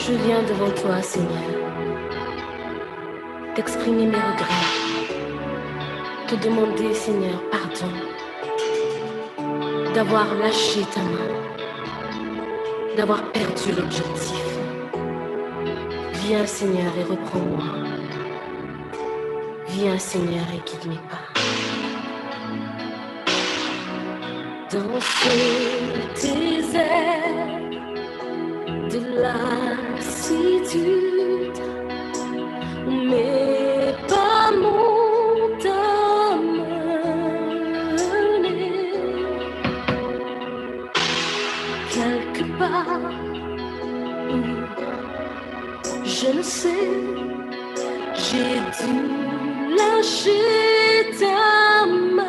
Je viens devant toi, Seigneur, t'exprimer mes regrets, te demander, Seigneur, pardon, d'avoir lâché ta main, d'avoir perdu l'objectif. Viens, Seigneur, et reprends-moi. Viens, Seigneur, et guide mes pas. Dans ce désert de lassitude, mes pas m'ont amené quelque part où je ne sais, j'ai dû lâcher ta main.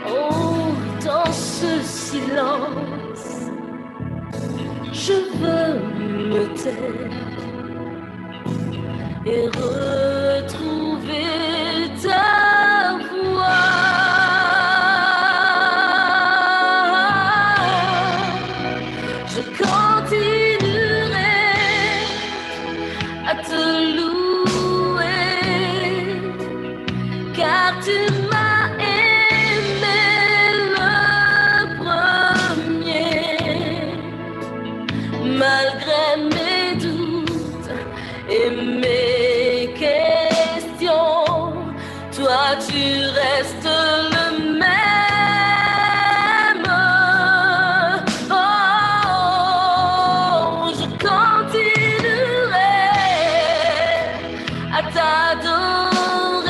Oh, dans ce silence, je veux me taire et retrouver ta voix. Je continuerai à te louer, car tu m'as aimé le premier, malgré mes doutes et mes questions. Toi, tu restes le même. Oh, je continuerai à t'adorer,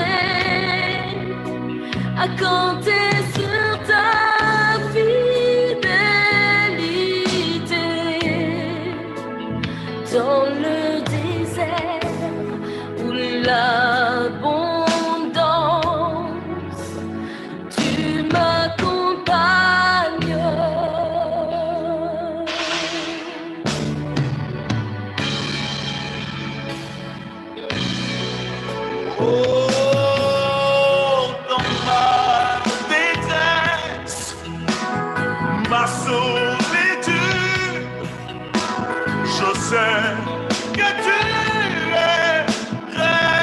à compter sur ta fidélité. Dans le désert où l'abondance, tu m'accompagnes. Oh, dans ma détresse, ma solitude, je sais que tu es resté.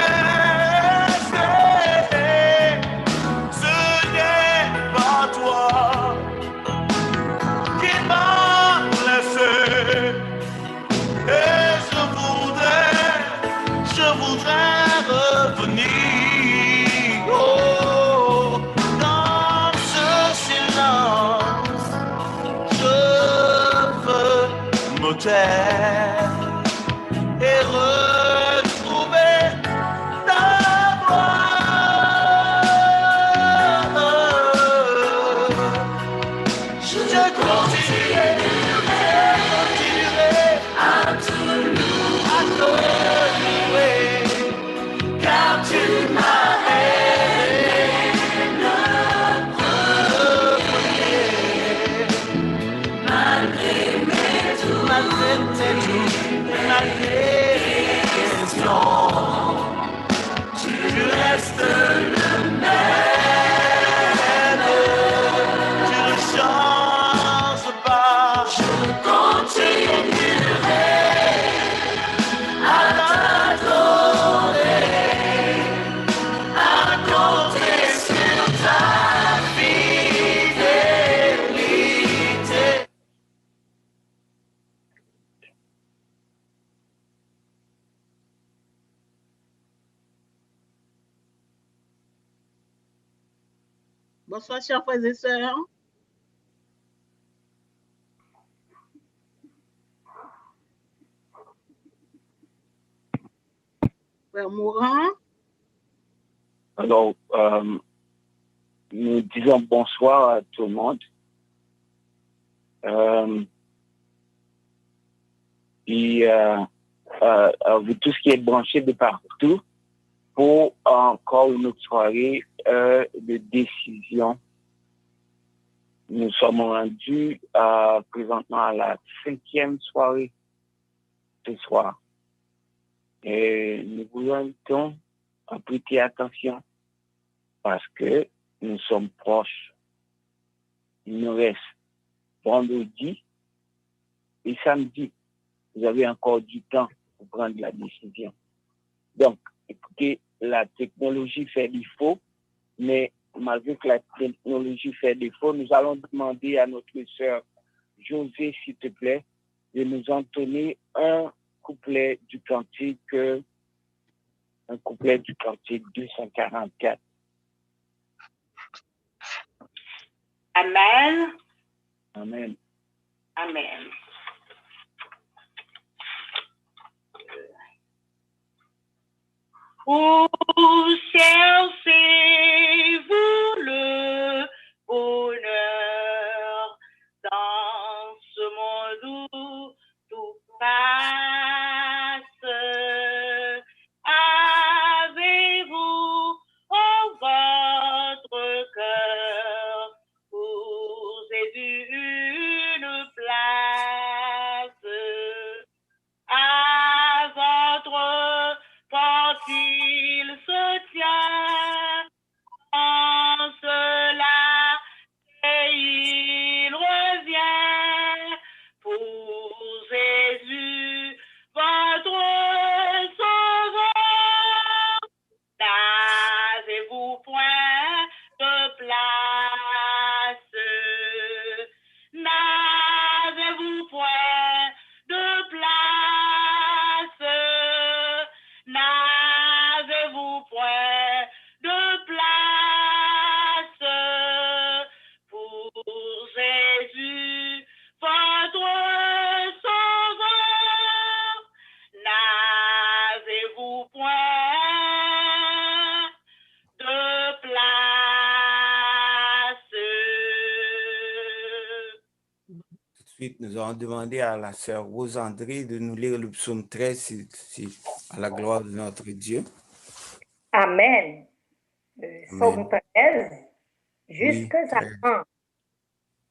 Ce n'est pas toi qui m'as laissé. Et je voudrais revenir. Oh, dans ce silence, je veux me taire et retrouver ta voix. Je continuerai à te louer, car tu m'as aimé le premier, malgré mes doutes, malgré mes questions. Tu restes le même, tu ne changes pas. Je continuerai à t'adorer, à compter sur ta fidélité. Bonsoir, chers frères et sœurs. Frère Mourant. Alors, nous disons bonsoir à tout le monde. Vous tous qui êtes branchés de partout pour encore une autre soirée de décision. Nous sommes rendus présentement à la 5e soirée ce soir. Et nous vous invitons à prêter attention parce que nous sommes proches. Il nous reste vendredi et samedi, vous avez encore du temps pour prendre la décision. Donc, écoutez, la technologie fait défaut, mais malgré que la technologie fait défaut, nous allons demander à notre sœur José, s'il te plaît, de nous entonner un couplet du cantique 244. Amen. Amen. Amen. Où cherchez-vous le bonheur dans ce monde où tout passe? Avez-vous en votre cœur pour Jésus une place? À votre porte il se tient en cela et il revient pour Jésus, votre sauveur. N'avez-vous point de place? N'avez-vous point de place? N'avez-vous point de place pour Jésus, votre sauveur? N'avez-vous point de place? Tout de suite, nous allons demander à la sœur Rose André de nous lire le psaume 13 à la gloire de notre Dieu. Amen. Psaume 13. Jusque à 13. quand,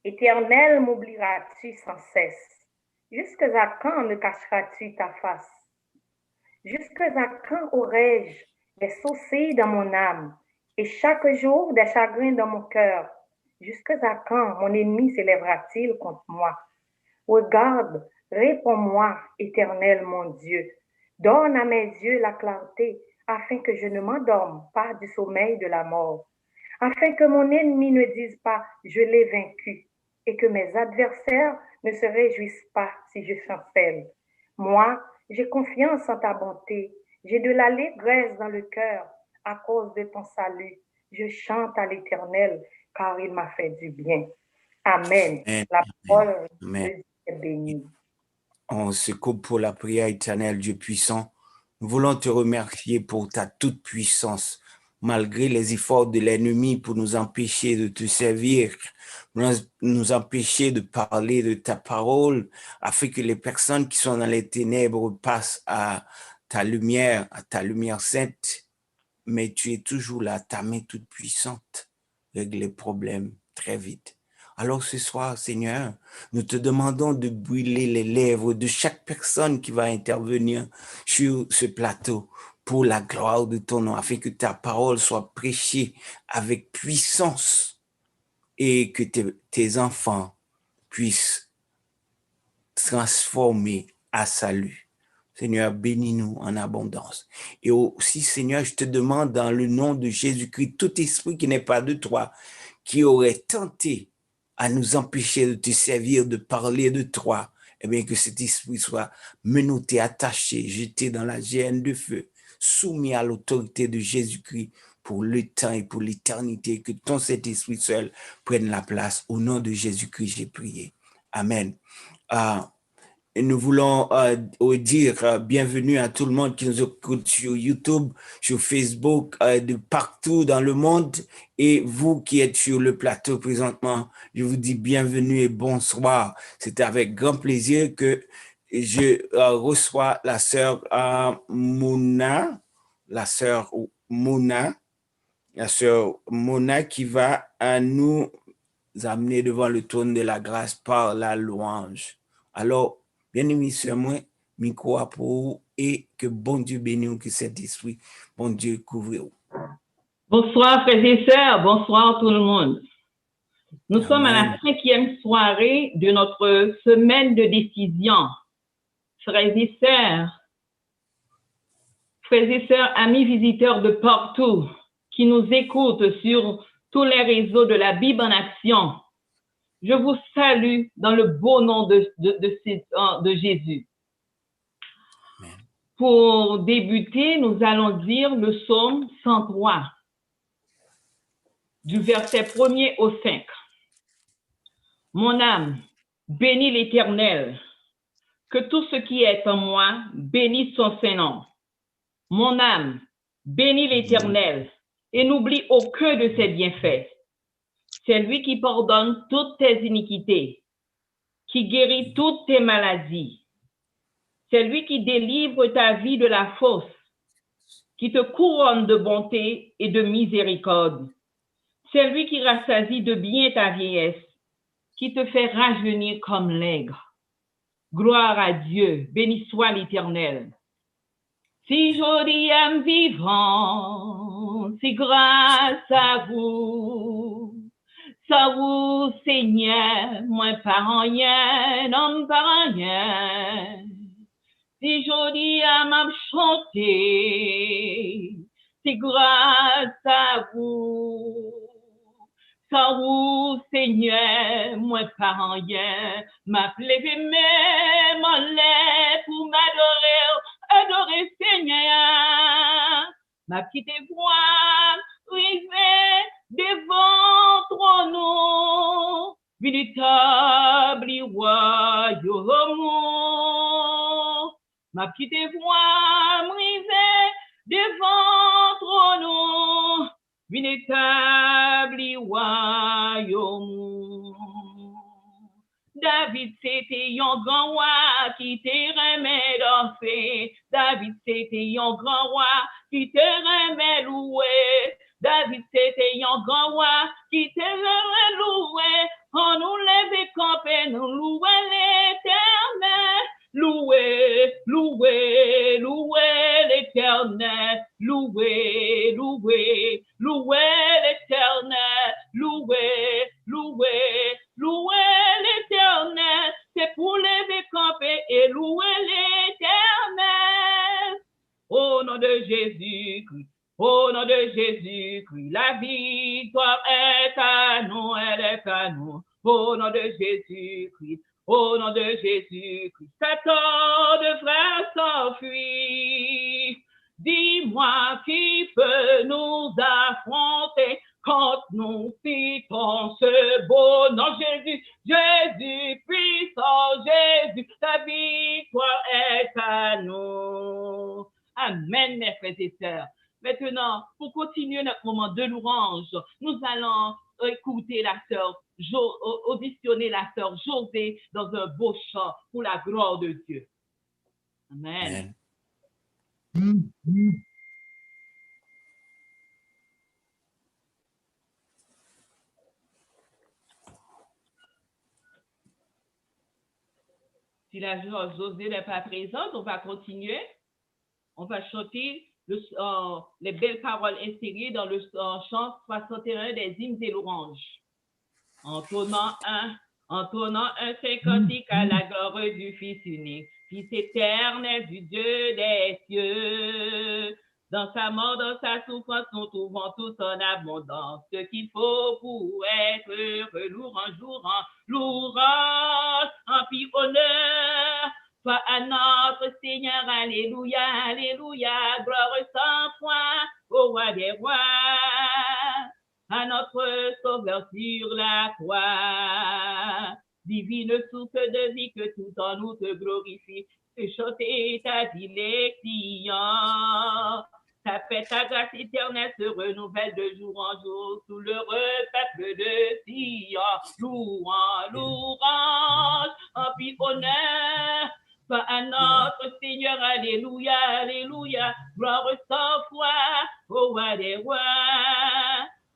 Éternel, m'oublieras-tu sans cesse? Jusque à quand me cacheras-tu ta face? Jusque à quand aurai-je des soucis dans mon âme et chaque jour des chagrins dans mon cœur? Jusque à quand mon ennemi s'élèvera-t-il contre moi? Regarde, réponds-moi, Éternel mon Dieu. Donne à mes yeux la clarté, afin que je ne m'endorme pas du sommeil de la mort, afin que mon ennemi ne dise pas « je l'ai vaincu » et que mes adversaires ne se réjouissent pas si je chancelle. Moi, j'ai confiance en ta bonté, j'ai de l'allégresse dans le cœur à cause de ton salut. Je chante à l'Éternel, car il m'a fait du bien. Amen. Amen. La parole Amen. de Dieu est bénie. On se coupe pour la prière éternelle, Dieu puissant. Nous voulons te remercier pour ta toute puissance, malgré les efforts de l'ennemi pour nous empêcher de te servir, nous empêcher de parler de ta parole, afin que les personnes qui sont dans les ténèbres passent à ta lumière sainte. Mais tu es toujours là, ta main toute puissante, règle les problèmes très vite. Alors ce soir, Seigneur, nous te demandons de brûler les lèvres de chaque personne qui va intervenir sur ce plateau pour la gloire de ton nom, afin que ta parole soit prêchée avec puissance et que tes enfants puissent transformer à salut. Seigneur, bénis-nous en abondance. Et aussi, Seigneur, je te demande dans le nom de Jésus-Christ, tout esprit qui n'est pas de toi, qui aurait tenté à nous empêcher de te servir, de parler de toi, eh bien que cet esprit soit menotté, attaché, jeté dans la géhenne de feu, soumis à l'autorité de Jésus-Christ pour le temps et pour l'éternité, que ton Saint-Esprit seul prenne la place. Au nom de Jésus-Christ, j'ai prié. Amen. Et nous voulons dire bienvenue à tout le monde qui nous écoute sur YouTube, sur Facebook, de partout dans le monde. Et vous qui êtes sur le plateau présentement, je vous dis bienvenue et bonsoir. C'est avec grand plaisir que je reçois la sœur Mona, la sœur Mona qui va nous amener devant le trône de la grâce par la louange. Alors, bien-aimés, sœur, moi, micro à pour vous et que bon Dieu bénisse, que cet esprit, bon Dieu couvre vous. Bonsoir, frères et sœurs. Bonsoir, tout le monde. Nous sommes à la 5e soirée de notre semaine de décision. Frères et sœurs, amis visiteurs de partout qui nous écoutent sur tous les réseaux de la Bible en action, je vous salue dans le beau nom de Jésus. Amen. Pour débuter, nous allons dire le psaume 103, du verset 1er au 5. Mon âme, bénis l'Éternel, que tout ce qui est en moi bénisse son Saint-Nom. Mon âme, bénis l'Éternel et n'oublie aucun de ses bienfaits. C'est lui qui pardonne toutes tes iniquités, qui guérit toutes tes maladies. C'est lui qui délivre ta vie de la fosse, qui te couronne de bonté et de miséricorde. C'est lui qui rassasie de bien ta vieillesse, qui te fait rajeunir comme l'aigre. Gloire à Dieu, béni soit l'Éternel. Si joli âme vivant, si grâce à vous, ça vous Seigneur, moi par rien, non par rien. Si joli âme à chanter, si grâce à vous, ça vous Seigneur, moi par rien, m'appelez même en l'air pour m'adorer. Adorer Seigneur, ma petite voix, rivée devant ton nom, véritable royaume. Ma petite voix, rivée devant ton nom, véritable royaume. David, c'était un grand roi qui te remet danser. David, c'était un grand roi qui te remet louer. David, c'était un grand roi qui te remet louer. On nous lève camper, nous louer l'Éternel. Louer, louer, louer l'Éternel. Louer, louer, louer l'Éternel. Louer, louer, louer l'Éternel. C'est pour lever camper et louer l'Éternel. Au nom de Jésus-Christ, au nom de Jésus-Christ, la victoire est à nous, elle est à nous. Au nom de Jésus-Christ, au nom de Jésus-Christ, Satan devrait s'enfuir. Dis-moi qui peut nous affronter quand nous citons ce beau nom Jésus, Jésus puissant, Jésus, ta victoire est à nous. Amen, mes frères et sœurs. Maintenant, pour continuer notre moment de louange, nous allons écouter la sœur, auditionner la sœur Josée dans un beau chant pour la gloire de Dieu. Amen. Si la sœur Josée n'est pas présente, on va continuer. On va chanter les belles paroles insérées dans le chant 61 des hymnes et louanges. Entonnant un cantique à la gloire du Fils unique, Fils éternel du Dieu des cieux. Dans sa mort, dans sa souffrance, nous trouvons tout en abondance ce qu'il faut pour être heureux. Louange, empire, honneur, soit à notre Seigneur, alléluia, alléluia, gloire sans foi, au roi des rois, à notre Sauveur sur la croix. Divine source de vie que tout en nous te glorifie, te chanter ta dilection. Ta paix, ta grâce éternelle se renouvelle de jour en jour sous l'heureux peuple de Sion. Louange, empire, honneur, soit à notre Seigneur, alléluia, alléluia, gloire sans foi, au roi des rois,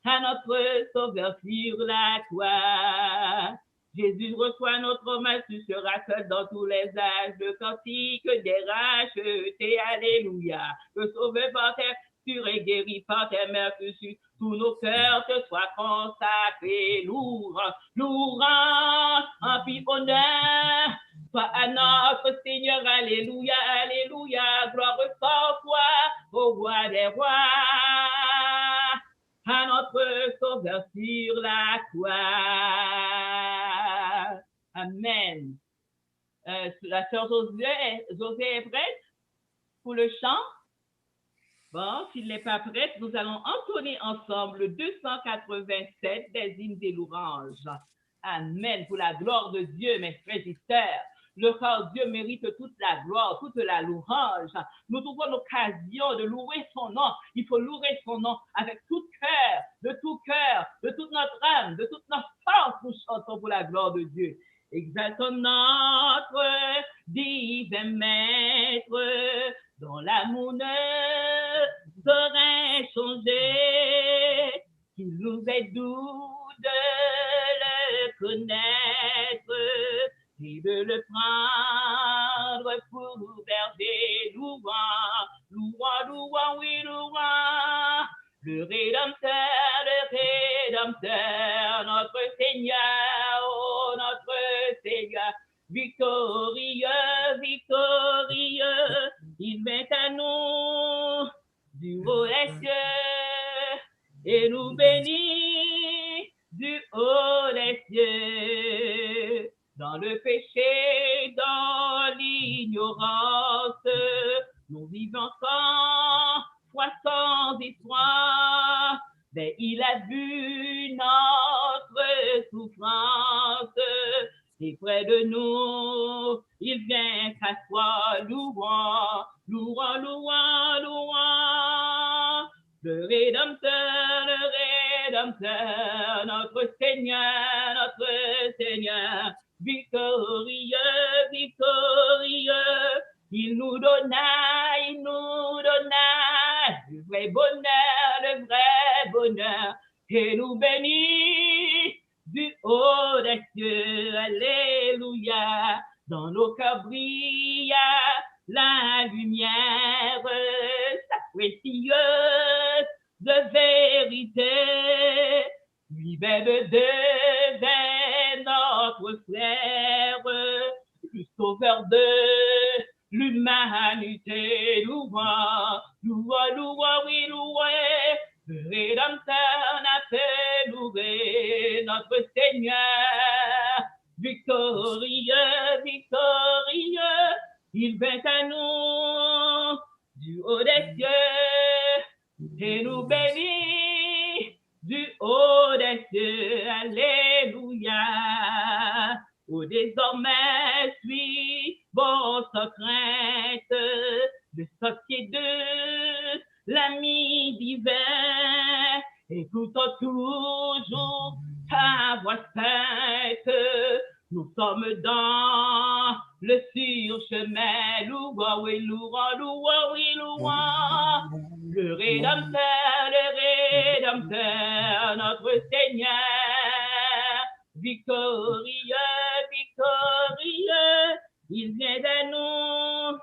à notre Sauveur sur la croix. Jésus reçoit notre hommage, tu seras seul dans tous les âges, le cantique des rachetés, alléluia. Le sauveur par terre, es guéri par tes merveilleux. Tous nos cœurs te soient consacrés. Louange, louange, en puis honneur. Sois à notre Seigneur, alléluia, alléluia. Gloire sans foi, au roi des rois. À notre Sauveur sur la croix. Amen. La sœur José est prête pour le chant? Bon, s'il n'est pas prête, nous allons entonner ensemble le 287 des hymnes et louanges. Amen. Pour la gloire de Dieu, mes frères et sœurs. Le corps Dieu mérite toute la gloire, toute la louange. Nous trouvons l'occasion de louer son nom. Il faut louer son nom avec tout cœur, de toute notre âme, de toute notre force. Nous chantons pour la gloire de Dieu. Exaltons notre divin maître, dont l'amour ne saurait changer, qu'il nous est doux de le connaître et de le prendre pour berger. Louant, louant, louant, oui, louant, le Rédempteur, notre Seigneur, oh notre Seigneur, victorieux, victorieux, il vient à nous du haut des cieux et nous bénit du haut des cieux. Dans le péché, dans l'ignorance, nous vivons sans foi, sans histoire, mais il a vu notre souffrance, et près de nous, il vient s'asseoir, louant, louant, louant, louant, le Rédempteur, notre Seigneur, victorieux, victorieux, il nous donna le vrai bonheur, et nous bénit du haut des cieux, alléluia, dans nos cœurs brille la lumière, sa précieuse de vérité, lui même devait notre frère, le sauveur de l'humanité, louant, louant, louant, oui, loué, le Rédempteur n'a fait louer notre Seigneur, victorieux, victorieux, il vient à nous du haut des cieux et nous bénit du haut des cieux, alléluia. Oh, désormais suivons sans crainte le sentier de l'ami divin, écoutons toujours ta voix sainte, nous sommes dans le sur-chemin, louant, oui, louant, louant, oui, louant, le Rédempteur, notre Seigneur, victorieux, victorieux, il vient à nous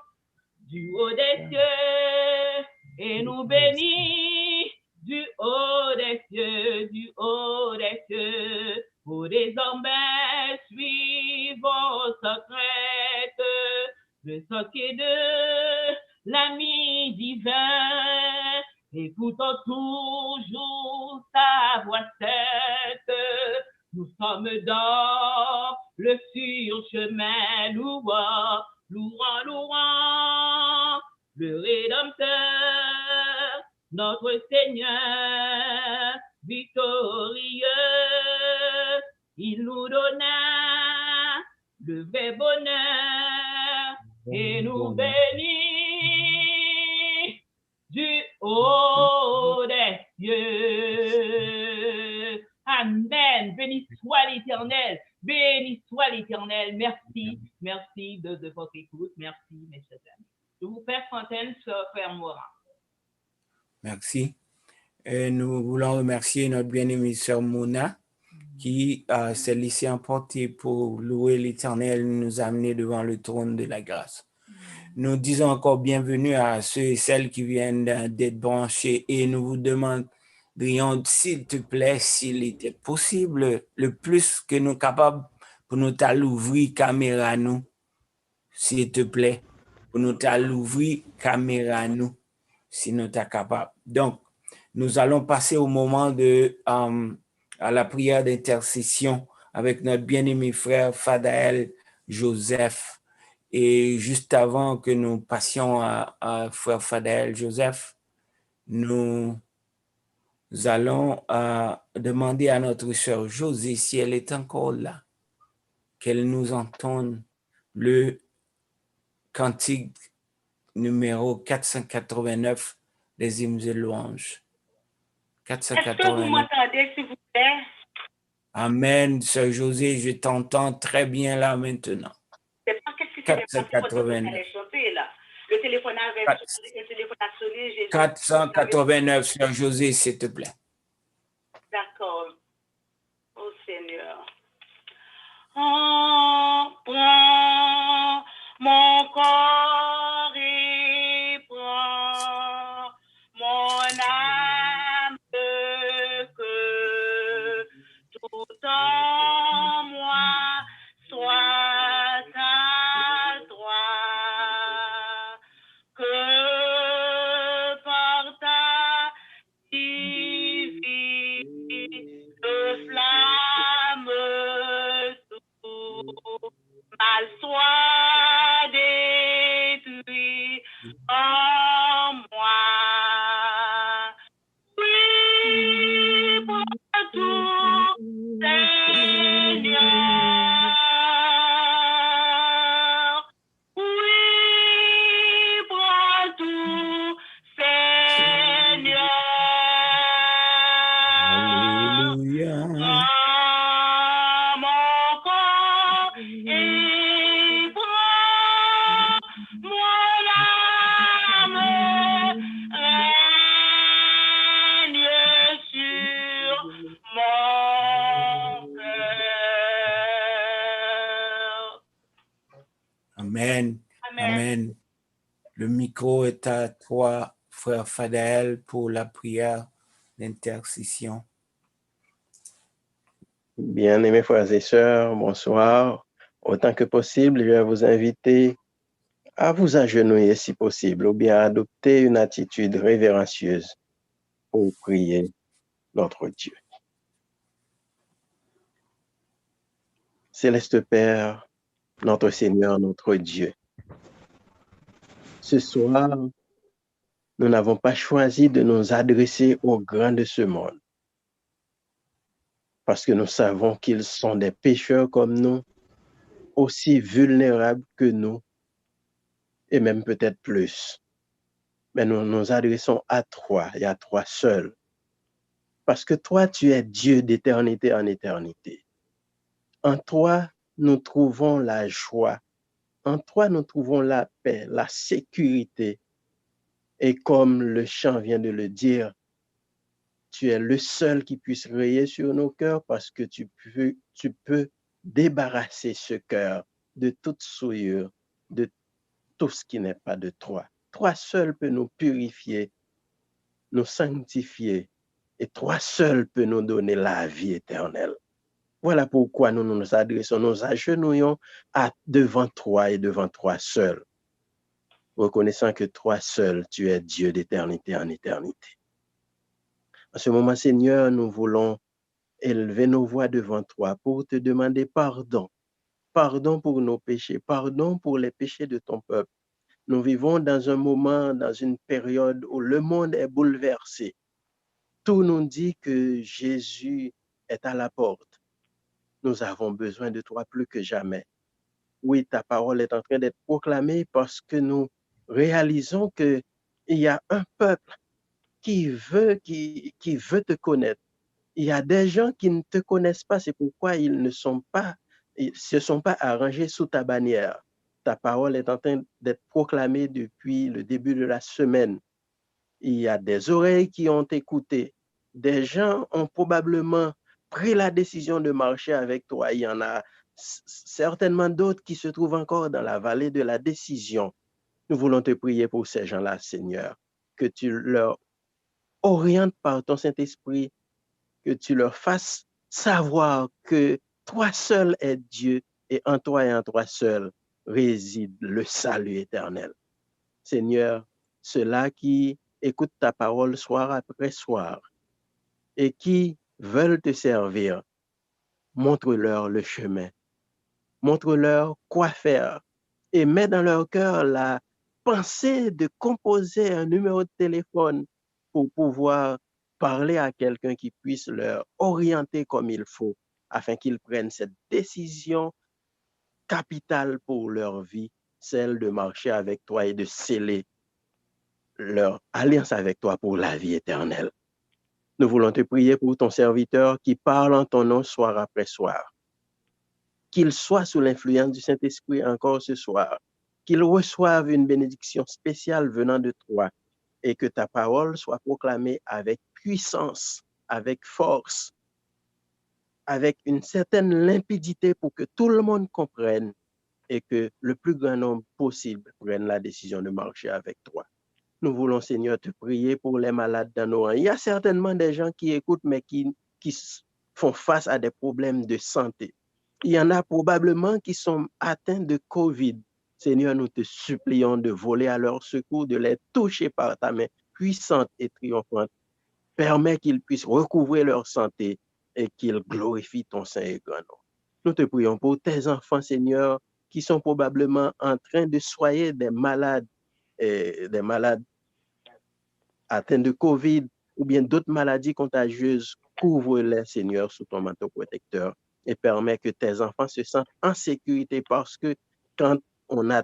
du haut des cieux et nous bénit du haut des cieux, du haut des cieux. Pour désormais suivons sans crainte le sentier de l'ami divin, écoutons toujours sa voix sainte. Nous sommes dans le sur-chemin, louant, louant, louant, le Rédempteur, notre Seigneur, victorieux. Il nous donna le vrai bonheur et nous bénit du haut des cieux. Amen. Béni soit l'Éternel. Béni soit l'Éternel. Merci. Merci de votre écoute. Merci, mes chers amis. Je vous Père Fontaine, sœur Frère Morin. Merci. Nous voulons remercier notre bien-aimée sœur Mona qui s'est laissée emporter pour louer l'Éternel, nous amener devant le trône de la grâce. Nous disons encore bienvenue à ceux et celles qui viennent d'être branchés et nous vous demanderions, s'il te plaît, s'il était possible, le plus que nous sommes capables pour nous ouvrir caméra nous, s'il te plaît, pour nous ouvrir caméra nous, si nous sommes capables. Donc, nous allons passer au moment de à la prière d'intercession avec notre bien-aimé frère Fadael Joseph. Et juste avant que nous passions à frère Fadael Joseph, nous allons demander à notre sœur Josée, si elle est encore là, qu'elle nous entende le cantique numéro 489 des hymnes et louanges. Est-ce que vous m'entendez, s'il vous plaît? Amen, sœur Josée, je t'entends très bien là maintenant. C'est pas qu'est-ce qui s'est passé quand vous allez chanter là. Le téléphone a sonné. 489, sœur Josée, s'il te plaît. D'accord. Oh Seigneur. Oh, prends mon corps et prends mon âme, que tout en moi soit à toi, que par ta divine flamme tout mal soit détruit en moi. Oui, pour tout, Seigneur. Oui, pour tout, Seigneur. Alléluia. Prends mon corps et prends mon âme, règne sur mon cœur. Amen. Amen. Amen. Le micro est à toi, frère Fadael, pour la prière d'intercession. Bien-aimés frères et sœurs, bonsoir. Autant que possible, je vais vous inviter à vous agenouiller si possible ou bien à adopter une attitude révérencieuse pour prier notre Dieu. Céleste Père, notre Seigneur, notre Dieu, ce soir, nous n'avons pas choisi de nous adresser aux grands de ce monde parce que nous savons qu'ils sont des pécheurs comme nous, aussi vulnérables que nous, et même peut-être plus. Mais nous nous adressons à toi et à toi seul. Parce que toi, tu es Dieu d'éternité en éternité. En toi, nous trouvons la joie. En toi, nous trouvons la paix, la sécurité. Et comme le chant vient de le dire, tu es le seul qui puisse rayer sur nos cœurs parce que tu peux débarrasser ce cœur de toute souillure, de tout ce qui n'est pas de toi. Toi seul peux nous purifier, nous sanctifier, et toi seul peux nous donner la vie éternelle. Voilà pourquoi nous nous adressons, nous agenouillons devant toi et devant toi seul, reconnaissant que toi seul, tu es Dieu d'éternité en éternité. En ce moment, Seigneur, nous voulons élever nos voix devant toi pour te demander pardon. Pardon pour nos péchés, pardon pour les péchés de ton peuple. Nous vivons dans un moment, dans une période où le monde est bouleversé. Tout nous dit que Jésus est à la porte. Nous avons besoin de toi plus que jamais. Oui, ta parole est en train d'être proclamée parce que nous réalisons qu'il y a un peuple qui veut te connaître. Il y a des gens qui ne te connaissent pas, c'est pourquoi ils ne se sont pas arrangés sous ta bannière. Ta parole est en train d'être proclamée depuis le début de la semaine. Il y a des oreilles qui ont écouté. Des gens ont probablement pris la décision de marcher avec toi. Il y en a certainement d'autres qui se trouvent encore dans la vallée de la décision. Nous voulons te prier pour ces gens-là, Seigneur, que tu leur orientes par ton Saint-Esprit, que tu leur fasses savoir que toi seul es Dieu et en toi seul réside le salut éternel. Seigneur, ceux-là qui écoutent ta parole soir après soir et qui veulent te servir, montre-leur le chemin, montre-leur quoi faire et mets dans leur cœur la pensée de composer un numéro de téléphone pour pouvoir parler à quelqu'un qui puisse leur orienter comme il faut afin qu'ils prennent cette décision capitale pour leur vie, celle de marcher avec toi et de sceller leur alliance avec toi pour la vie éternelle. Nous voulons te prier pour ton serviteur qui parle en ton nom soir après soir. Qu'il soit sous l'influence du Saint-Esprit encore ce soir, qu'il reçoive une bénédiction spéciale venant de toi et que ta parole soit proclamée avec puissance, avec force, avec une certaine limpidité pour que tout le monde comprenne et que le plus grand nombre possible prenne la décision de marcher avec toi. Nous voulons, Seigneur, te prier pour les malades dans nos rangs. Il y a certainement des gens qui écoutent, mais qui font face à des problèmes de santé. Il y en a probablement qui sont atteints de COVID. Seigneur, nous te supplions de voler à leur secours, de les toucher par ta main puissante et triomphante. Permets qu'ils puissent recouvrer leur santé et qu'ils glorifient ton Saint et grand nom. Nous te prions pour tes enfants, Seigneur, qui sont probablement en train de soigner des malades atteints de COVID ou bien d'autres maladies contagieuses. Couvre-les, Seigneur, sous ton manteau protecteur et permets que tes enfants se sentent en sécurité parce que quand on a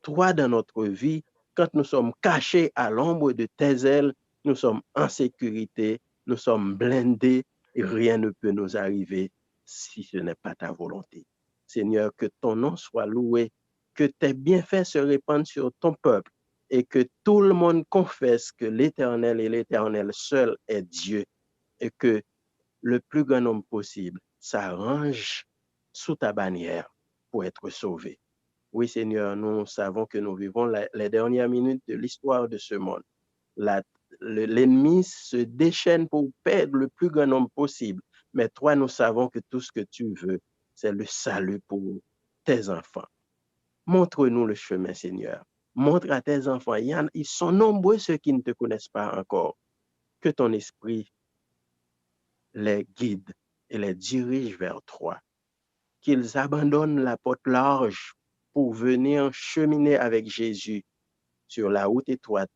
toi dans notre vie, quand nous sommes cachés à l'ombre de tes ailes, nous sommes en sécurité, nous sommes blindés et rien ne peut nous arriver si ce n'est pas ta volonté. Seigneur, que ton nom soit loué, que tes bienfaits se répandent sur ton peuple et que tout le monde confesse que l'Éternel et l'Éternel seul est Dieu et que le plus grand nombre possible s'arrange sous ta bannière pour être sauvé. Oui, Seigneur, nous savons que nous vivons les dernières minutes de l'histoire de ce monde. L'ennemi se déchaîne pour perdre le plus grand nombre possible. Mais toi, nous savons que tout ce que tu veux, c'est le salut pour tes enfants. Montre-nous le chemin, Seigneur. Montre à tes enfants. Ils sont nombreux ceux qui ne te connaissent pas encore. Que ton esprit les guide et les dirige vers toi. Qu'ils abandonnent la porte large pour venir cheminer avec Jésus sur la route étroite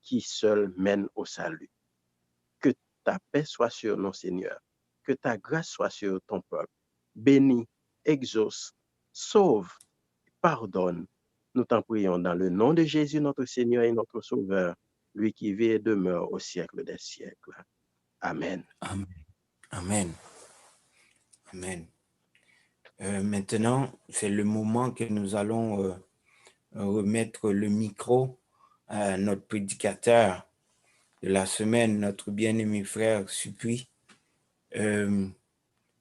qui seule mène au salut. Que ta paix soit sur nos seigneurs, que ta grâce soit sur ton peuple. Bénis, exauce, sauve, pardonne. Nous t'en prions dans le nom de Jésus, notre Seigneur et notre Sauveur, lui qui vit et demeure au siècle des siècles. Amen. Amen. Amen. Amen. Maintenant, c'est le moment que nous allons remettre le micro à notre prédicateur de la semaine, notre bien-aimé frère Supui,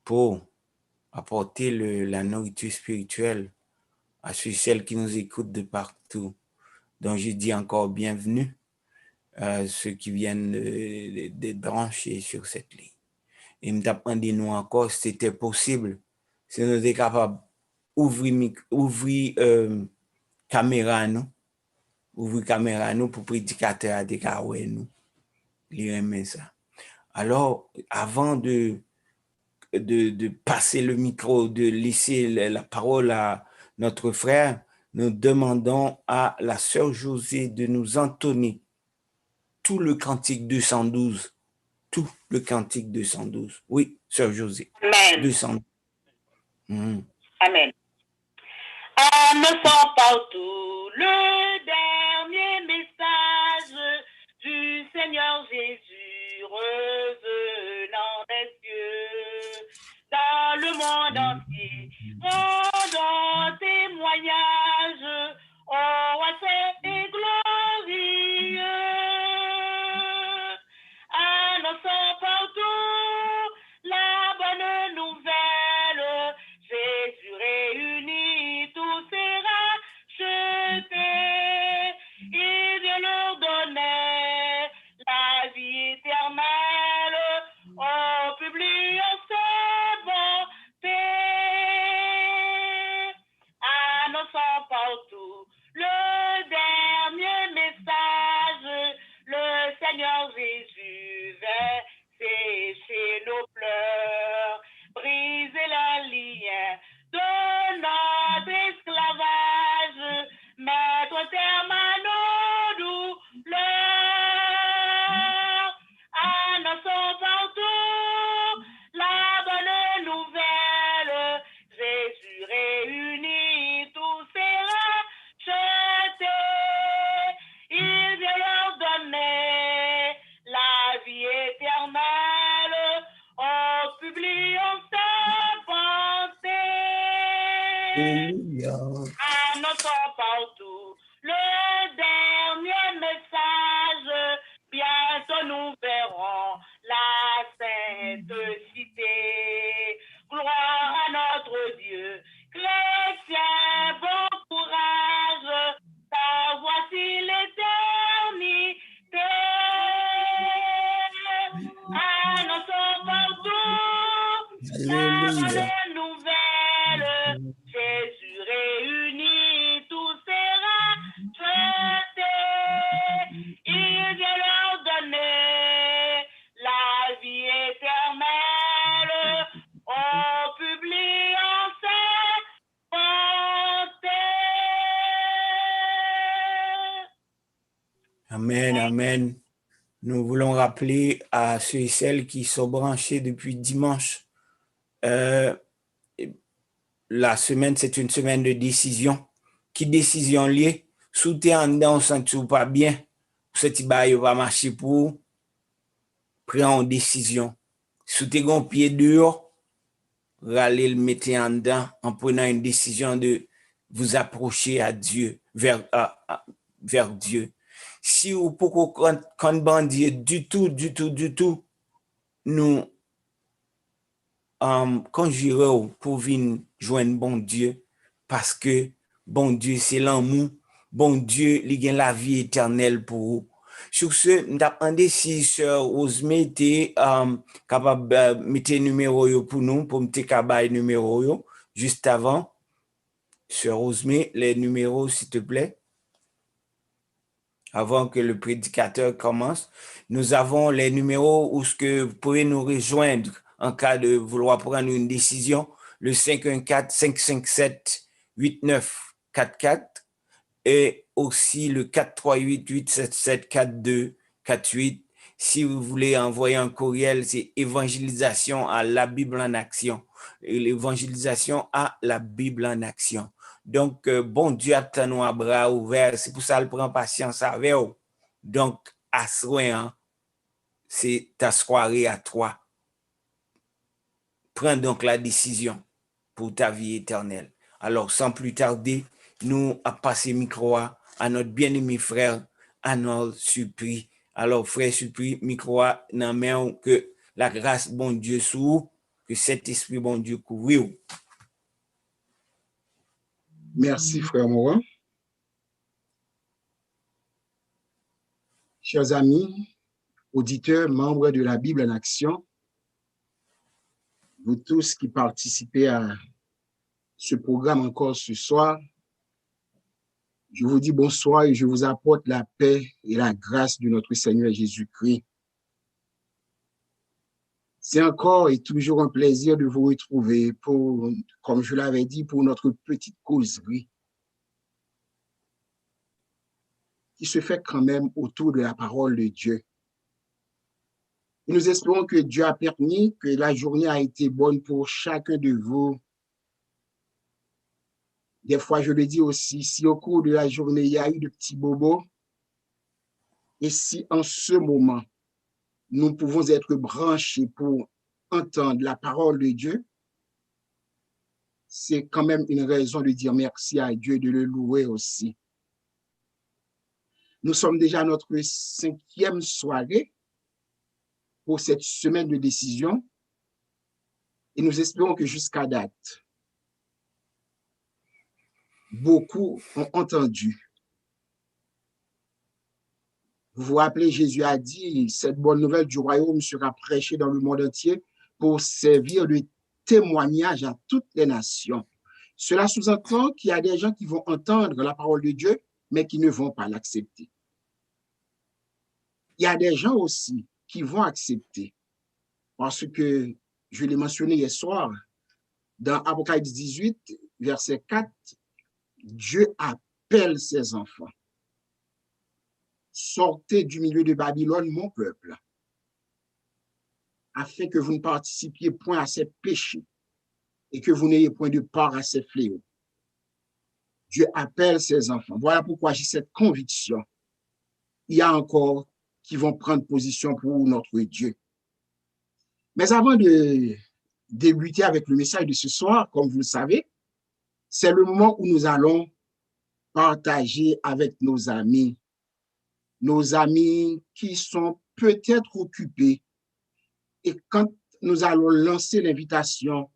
pour apporter la nourriture spirituelle à celles qui nous écoutent de partout. Donc, je dis encore bienvenue à ceux qui viennent de brancher sur cette ligne. Et me demandez nous encore si c'était possible, si nous étions capables d'ouvrir caméra nous pour prédicateur à des cas nous lire ça. Alors avant de passer le micro, de laisser la parole à notre frère, nous demandons à la sœur Josée de nous entonner tout le cantique 212. Tout le cantique 212. Oui, sœur Josée. Amen. 212. Amen. Annonçons partout le dernier message du Seigneur Jésus revenant des cieux dans le monde entier. Rendons témoignage au roi saint et glorieux. Annonçons partout la bonne nouvelle. Jésus réunit tous ses rachetés. annonçant partout le dernier message. Le Seigneur Jésus vint sécher nos pleurs, briser le lien de notre esclavage, mettre un terme à nos douleurs. Annonçons partout la bonne nouvelle. Jésus réunit tous ses rachetés. Il vient leur donner la vie éternelle. Au public, on s'est pensé. Annonçons partout le dernier message. Bientôt nous verrons la sainte cité. Gloire à notre Dieu. Chrétien, bon courage. Car voici l'éternité. Annonçons partout la bonne nouvelle. Jésus réunit tous ses rachetés. Il vient leur donner la vie éternelle. Au public, on s'est porté. Amen, amen. Nous voulons rappeler à ceux et celles qui sont branchés depuis dimanche. La semaine, c'est une semaine de décision. Qui décision liée? Sous t'es en dedans, on sent tout pas bien. Ce petit bail va marcher pour prendre une décision. Sous t'es gon pied dehors, râler le mettre en dedans en prenant une décision de vous approcher à Dieu, vers Dieu. Si vous pouvez quand bandit du tout, nous conjurons pour venir joindre bon Dieu, parce que bon Dieu, c'est l'amour. Bon Dieu, il a la vie éternelle pour vous. Sur ce, nous avons demandé si Sœur Osme était capable de mettre le numéro pour nous, pour mettre le numéro juste avant. Sœur Osme, les numéros, s'il te plaît. Avant que le prédicateur commence, nous avons les numéros où ce que vous pouvez nous rejoindre en cas de vouloir prendre une décision, le 514-557-8944 et aussi le 438-877-4248. Si vous voulez envoyer un courriel, c'est évangélisation à la Bible en action. Et l'évangélisation à la Bible en action. Donc, bon Dieu a nous à bras ouverts. C'est pour ça qu'il prend patience avec vous. Donc, à soin, c'est ta soirée à toi. Prends donc la décision pour ta vie éternelle. Alors, sans plus tarder, nous a passé le micro à notre bien-aimé frère Arnold Supri. Alors, frère Supri, micro à dans main que la grâce bon Dieu sous, que cet esprit bon Dieu couvre. Merci, frère Morin. Chers amis, auditeurs, membres de la Bible en action, vous tous qui participez à ce programme encore ce soir, je vous dis bonsoir et je vous apporte la paix et la grâce de notre Seigneur Jésus-Christ. C'est encore et toujours un plaisir de vous retrouver pour, comme je l'avais dit, pour notre petite causerie qui se fait quand même autour de la parole de Dieu. Et nous espérons que Dieu a permis que la journée a été bonne pour chacun de vous. Des fois, je le dis aussi, si au cours de la journée, il y a eu de petits bobos, et si en ce moment, nous pouvons être branchés pour entendre la parole de Dieu, c'est quand même une raison de dire merci à Dieu, de le louer aussi. Nous sommes déjà à notre 5e soirée pour cette semaine de décision et nous espérons que jusqu'à date, beaucoup ont entendu. Vous vous rappelez, Jésus a dit, cette bonne nouvelle du royaume sera prêchée dans le monde entier pour servir de témoignage à toutes les nations. Cela sous-entend qu'il y a des gens qui vont entendre la parole de Dieu, mais qui ne vont pas l'accepter. Il y a des gens aussi qui vont accepter, parce que, je l'ai mentionné hier soir, dans Apocalypse 18, verset 4, Dieu appelle ses enfants. Sortez du milieu de Babylone, mon peuple, afin que vous ne participiez point à ses péchés et que vous n'ayez point de part à ses fléaux. Dieu appelle ses enfants. Voilà pourquoi j'ai cette conviction. Il y a encore qui vont prendre position pour notre Dieu. Mais avant de débuter avec le message de ce soir, comme vous le savez, c'est le moment où nous allons partager avec nos amis qui sont peut-être occupés. Et quand nous allons lancer l'invitation,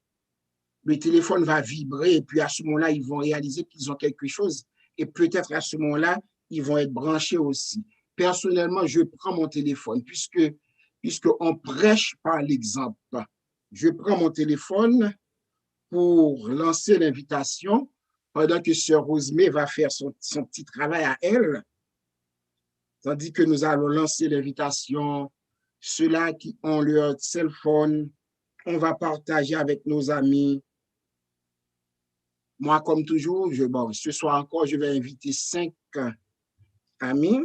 le téléphone va vibrer et puis à ce moment-là, ils vont réaliser qu'ils ont quelque chose et peut-être à ce moment-là, ils vont être branchés aussi. Personnellement, je prends mon téléphone puisqu'on prêche par l'exemple. Je prends mon téléphone pour lancer l'invitation pendant que Sœur Rosemée va faire son petit travail à elle, tandis que nous allons lancer l'invitation. Ceux-là qui ont leur cell phone, on va partager avec nos amis. Moi, comme toujours, ce soir encore, je vais inviter 5 amis.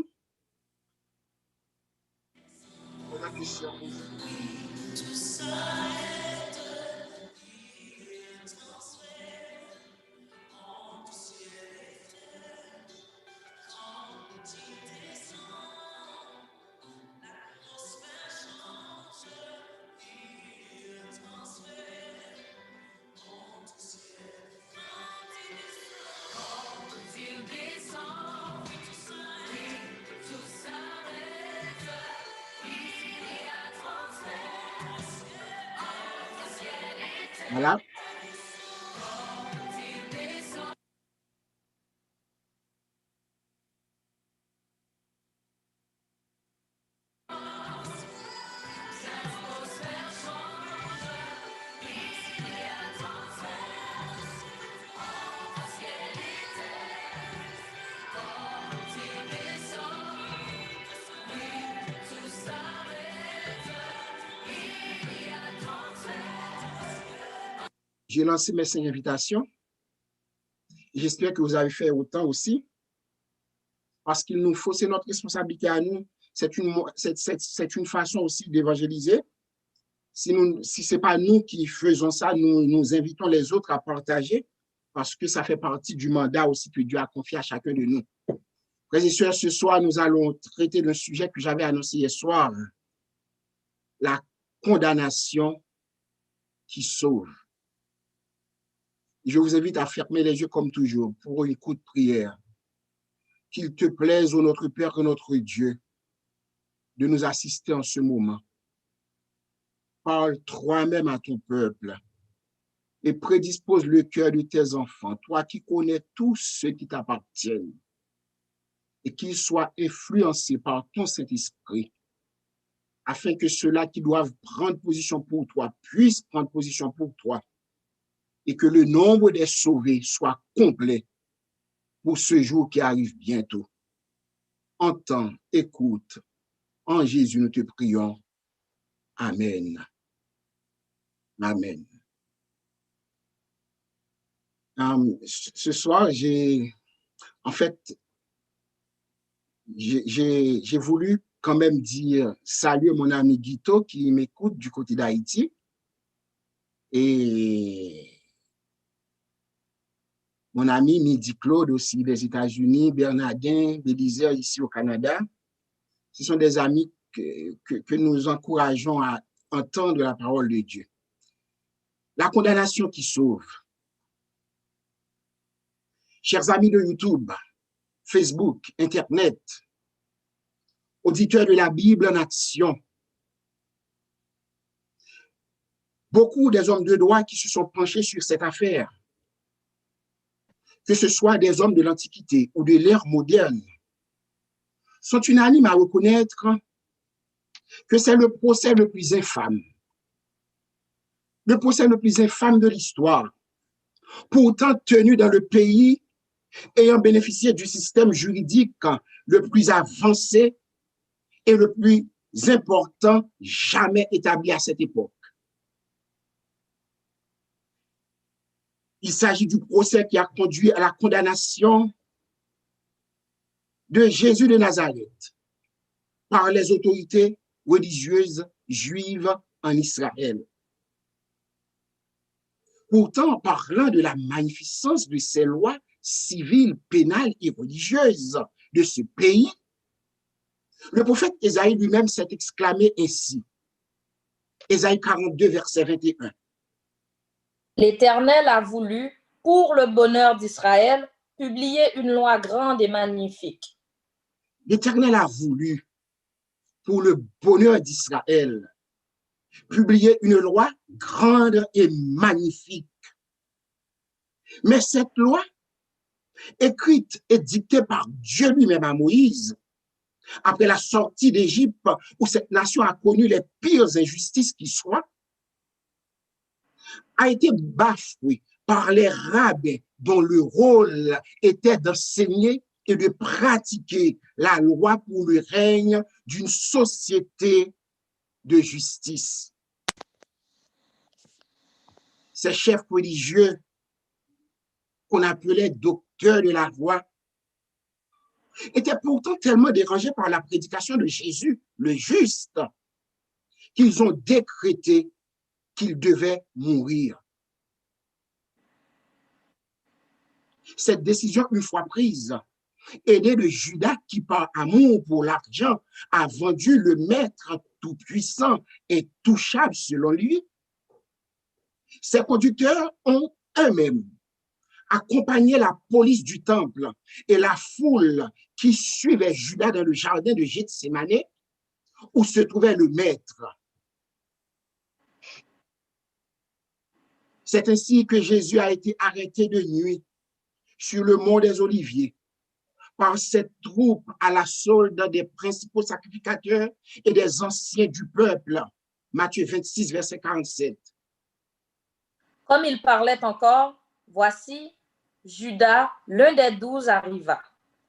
Voilà. J'ai lancé mes 5 invitations. J'espère que vous avez fait autant aussi. Parce qu'il nous faut, c'est notre responsabilité à nous. C'est une façon aussi d'évangéliser. Si ce n'est pas nous qui faisons ça, nous invitons les autres à partager parce que ça fait partie du mandat aussi que Dieu a confié à chacun de nous. Frères et sœurs, ce soir, nous allons traiter d'un sujet que j'avais annoncé hier soir, la condamnation qui sauve. Je vous invite à fermer les yeux comme toujours pour une courte prière. Qu'il te plaise, ô notre Père et notre Dieu, de nous assister en ce moment. Parle toi-même à ton peuple et prédispose le cœur de tes enfants, toi qui connais tous ceux qui t'appartiennent, et qu'ils soient influencés par ton Saint-Esprit, afin que ceux-là qui doivent prendre position pour toi puissent prendre position pour toi, et que le nombre des sauvés soit complet pour ce jour qui arrive bientôt. Entends, écoute, en Jésus nous te prions. Amen. Amen. Ce soir, j'ai voulu quand même dire salut à mon ami Guito qui m'écoute du côté d'Haïti. Et mon ami Midi Claude aussi des États-Unis, Bernardin, Bélizer ici au Canada. Ce sont des amis que nous encourageons à entendre la parole de Dieu. La condamnation qui sauve. Chers amis de YouTube, Facebook, Internet, auditeurs de la Bible en action, beaucoup des hommes de droit qui se sont penchés sur cette affaire, que ce soit des hommes de l'Antiquité ou de l'ère moderne, sont unanimes à reconnaître que c'est le procès le plus infâme. Le procès le plus infâme de l'histoire, pourtant tenu dans le pays ayant bénéficié du système juridique le plus avancé et le plus important jamais établi à cette époque. Il s'agit du procès qui a conduit à la condamnation de Jésus de Nazareth par les autorités religieuses juives en Israël. Pourtant, en parlant de la magnificence de ces lois civiles, pénales et religieuses de ce pays, le prophète Ésaïe lui-même s'est exclamé ainsi. Ésaïe 42, verset 21. L'Éternel a voulu, pour le bonheur d'Israël, publier une loi grande et magnifique. L'Éternel a voulu, pour le bonheur d'Israël, publier une loi grande et magnifique. Mais cette loi, écrite et dictée par Dieu lui-même à Moïse, après la sortie d'Égypte, où cette nation a connu les pires injustices qui soient, a été bafouée par les rabbins dont le rôle était d'enseigner et de pratiquer la loi pour le règne d'une société de justice. Ces chefs religieux qu'on appelait docteurs de la loi étaient pourtant tellement dérangés par la prédication de Jésus, le juste, qu'ils ont décrété qu'il devait mourir. Cette décision, une fois prise, est née de Judas qui, par amour pour l'argent, a vendu le maître tout-puissant et touchable selon lui. Ces conducteurs ont eux-mêmes accompagné la police du temple et la foule qui suivait Judas dans le jardin de Gethsémane, où se trouvait le maître. C'est ainsi que Jésus a été arrêté de nuit sur le mont des Oliviers par cette troupe à la solde des principaux sacrificateurs et des anciens du peuple. Matthieu 26, verset 47. Comme il parlait encore, voici, Judas, l'un des 12, arriva,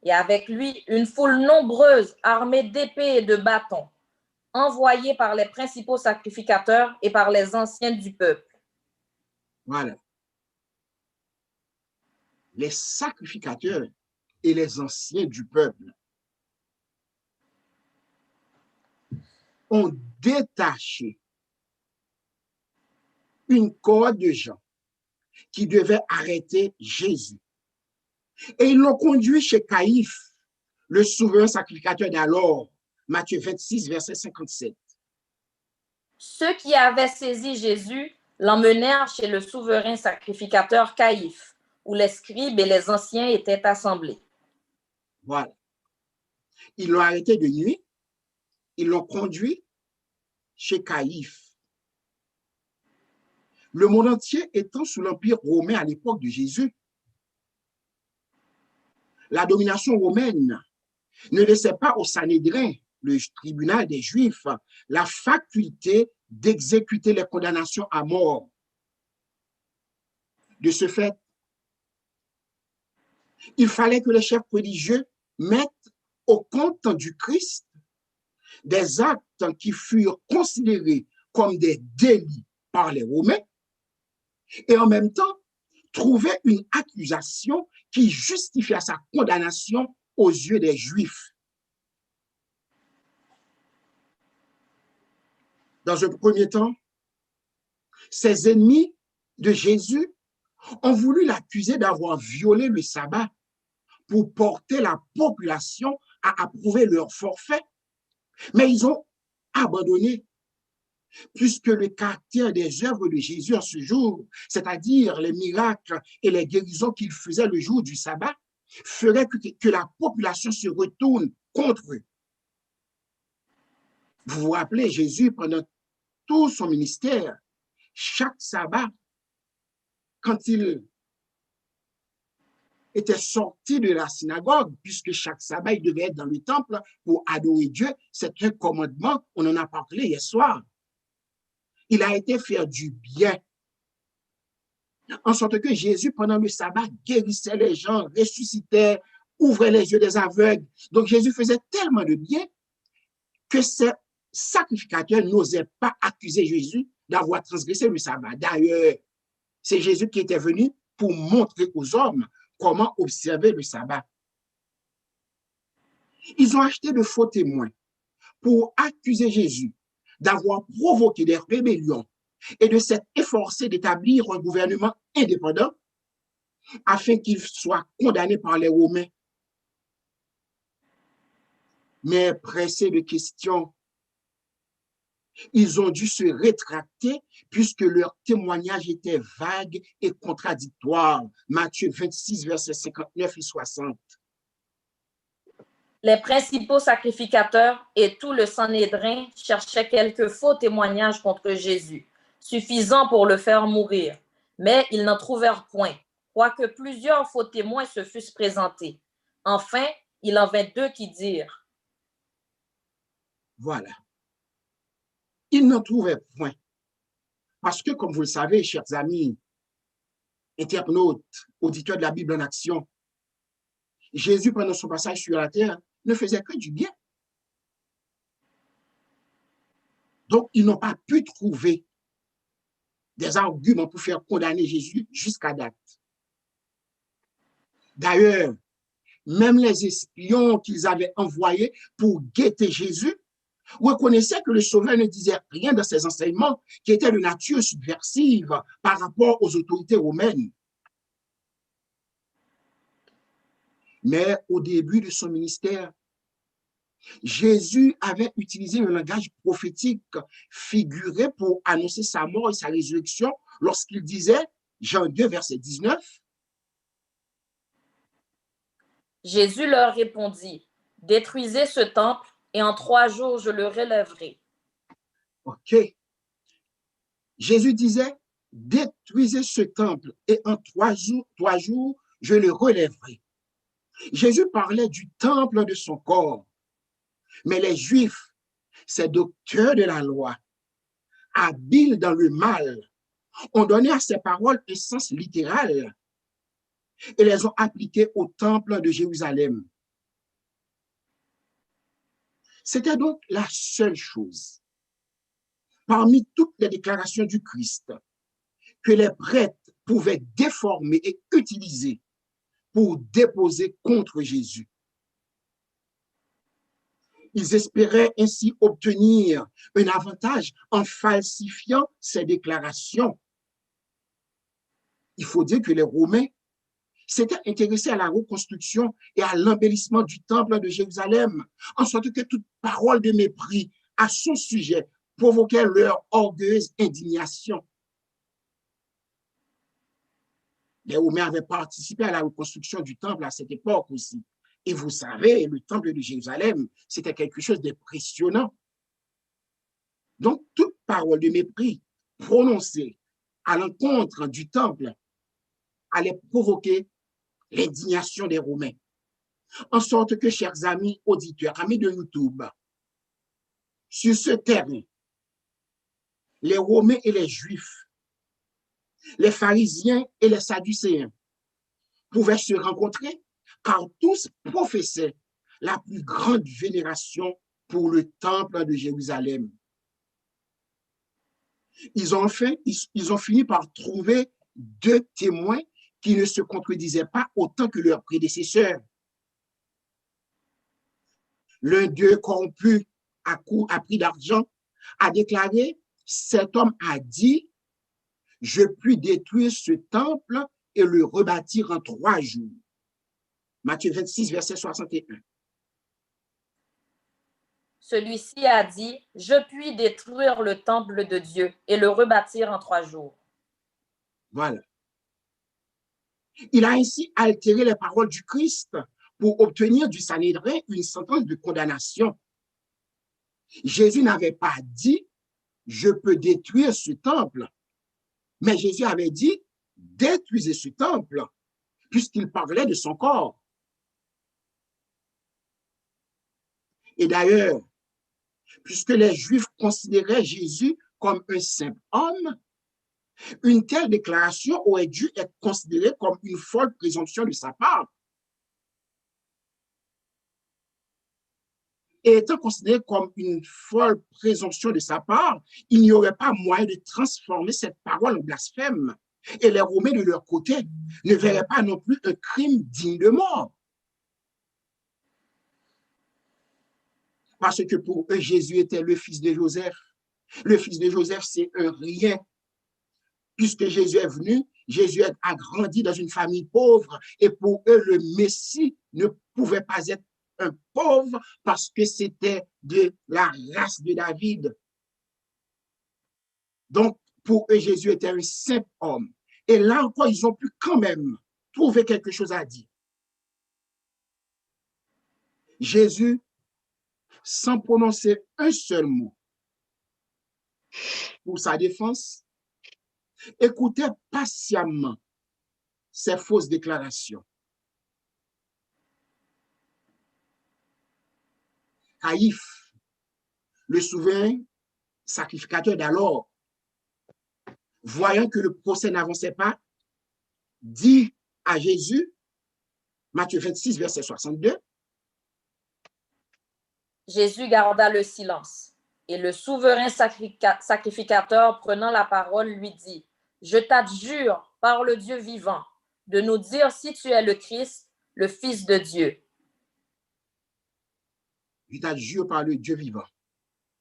et avec lui une foule nombreuse armée d'épées et de bâtons, envoyée par les principaux sacrificateurs et par les anciens du peuple. Voilà. Les sacrificateurs et les anciens du peuple ont détaché une cohorte de gens qui devaient arrêter Jésus. Et ils l'ont conduit chez Caïphe, le souverain sacrificateur d'alors, Matthieu 26, verset 57. Ceux qui avaient saisi Jésus l'emmenèrent chez le souverain sacrificateur Caïphe, où les scribes et les anciens étaient assemblés. Voilà. Ils l'ont arrêté de nuit, ils l'ont conduit chez Caïphe. Le monde entier étant sous l'Empire romain à l'époque de Jésus, la domination romaine ne laissait pas au Sanhédrin, le tribunal des Juifs, la faculté d'exécuter les condamnations à mort. De ce fait, il fallait que les chefs religieux mettent au compte du Christ des actes qui furent considérés comme des délits par les Romains et en même temps trouver une accusation qui justifiait sa condamnation aux yeux des Juifs. Dans un premier temps, ses ennemis de Jésus ont voulu l'accuser d'avoir violé le sabbat pour porter la population à approuver leur forfait. Mais ils ont abandonné, puisque le caractère des œuvres de Jésus en ce jour, c'est-à-dire les miracles et les guérisons qu'il faisait le jour du sabbat, ferait que la population se retourne contre eux. Vous vous rappelez, Jésus, pendant tout son ministère, chaque sabbat, quand il était sorti de la synagogue, puisque chaque sabbat, il devait être dans le temple pour adorer Dieu, c'est un commandement, on en a parlé hier soir. Il a été faire du bien. En sorte que Jésus, pendant le sabbat, guérissait les gens, ressuscitait, ouvrait les yeux des aveugles. Donc Jésus faisait tellement de bien que ces sacrificateurs n'osaient pas accuser Jésus d'avoir transgressé le sabbat. D'ailleurs, c'est Jésus qui était venu pour montrer aux hommes comment observer le sabbat. Ils ont acheté de faux témoins pour accuser Jésus d'avoir provoqué des rébellions et de s'être efforcé d'établir un gouvernement indépendant afin qu'il soit condamné par les Romains. Mais pressés de questions, ils ont dû se rétracter puisque leur témoignage était vague et contradictoire. Matthieu 26, versets 59 et 60. Les principaux sacrificateurs et tout le Sanhédrin cherchaient quelques faux témoignages contre Jésus, suffisants pour le faire mourir, mais ils n'en trouvèrent point, quoique plusieurs faux témoins se fussent présentés. Enfin, il en vint deux qui dirent: Voilà. Ils n'en trouvaient point. Parce que, comme vous le savez, chers amis, internautes, auditeurs de la Bible en action, Jésus, pendant son passage sur la terre, ne faisait que du bien. Donc, ils n'ont pas pu trouver des arguments pour faire condamner Jésus jusqu'à date. D'ailleurs, même les espions qu'ils avaient envoyés pour guetter Jésus reconnaissaient que le Sauveur ne disait rien dans ses enseignements qui étaient de nature subversive par rapport aux autorités romaines. Mais au début de son ministère, Jésus avait utilisé un langage prophétique figuré pour annoncer sa mort et sa résurrection lorsqu'il disait, Jean 2, verset 19, Jésus leur répondit: Détruisez ce temple et en 3 jours je le relèverai. OK. Jésus disait, détruisez ce temple et en 3 jours, je le relèverai. Jésus parlait du temple de son corps. Mais les Juifs, ces docteurs de la loi, habiles dans le mal, ont donné à ces paroles un sens littéral et les ont appliquées au temple de Jérusalem. C'était donc la seule chose, parmi toutes les déclarations du Christ, que les prêtres pouvaient déformer et utiliser pour déposer contre Jésus. Ils espéraient ainsi obtenir un avantage en falsifiant ces déclarations. Il faut dire que les Romains s'étaient intéressés à la reconstruction et à l'embellissement du temple de Jérusalem, en sorte que toute parole de mépris à son sujet provoquait leur orgueilleuse indignation. Les Romains avaient participé à la reconstruction du temple à cette époque aussi. Et vous savez, le temple de Jérusalem, c'était quelque chose d'impressionnant. Donc, toute parole de mépris prononcée à l'encontre du temple allait provoquer l'indignation des Romains. En sorte que, chers amis auditeurs, amis de YouTube, sur ce terrain, les Romains et les Juifs, les pharisiens et les sadducéens pouvaient se rencontrer car tous professaient la plus grande vénération pour le temple de Jérusalem. Ils ont fini par trouver 2 témoins qui ne se contredisaient pas autant que leurs prédécesseurs. L'un d'eux, corrompu à prix d'argent, a déclaré, cet homme a dit, je puis détruire ce temple et le rebâtir en 3 jours. Matthieu 26, verset 61. Celui-ci a dit: Je puis détruire le temple de Dieu et le rebâtir en 3 jours. Voilà. Il a ainsi altéré les paroles du Christ pour obtenir du Sanhédrin une sentence de condamnation. Jésus n'avait pas dit « Je peux détruire ce temple », mais Jésus avait dit « Détruisez ce temple », puisqu'il parlait de son corps. Et d'ailleurs, puisque les Juifs considéraient Jésus comme un simple homme, Une telle déclaration aurait dû être considérée comme une folle présomption de sa part. Et étant considérée comme une folle présomption de sa part, il n'y aurait pas moyen de transformer cette parole en blasphème. Et les Romains, de leur côté, ne verraient pas non plus un crime digne de mort. Parce que pour eux, Jésus était le fils de Joseph. Le fils de Joseph, c'est un rien. Puisque Jésus est venu, Jésus a grandi dans une famille pauvre. Et pour eux, le Messie ne pouvait pas être un pauvre parce que c'était de la race de David. Donc, pour eux, Jésus était un simple homme. Et là encore, ils ont pu quand même trouver quelque chose à dire. Jésus, sans prononcer un seul mot pour sa défense, écoutait patiemment ces fausses déclarations. Caïphe, le souverain sacrificateur d'alors, voyant que le procès n'avançait pas, dit à Jésus, Matthieu 26, verset 62, Jésus garda le silence. Et le souverain sacrificateur, prenant la parole, lui dit, je t'adjure par le Dieu vivant de nous dire si tu es le Christ, le Fils de Dieu. Je t'adjure par le Dieu vivant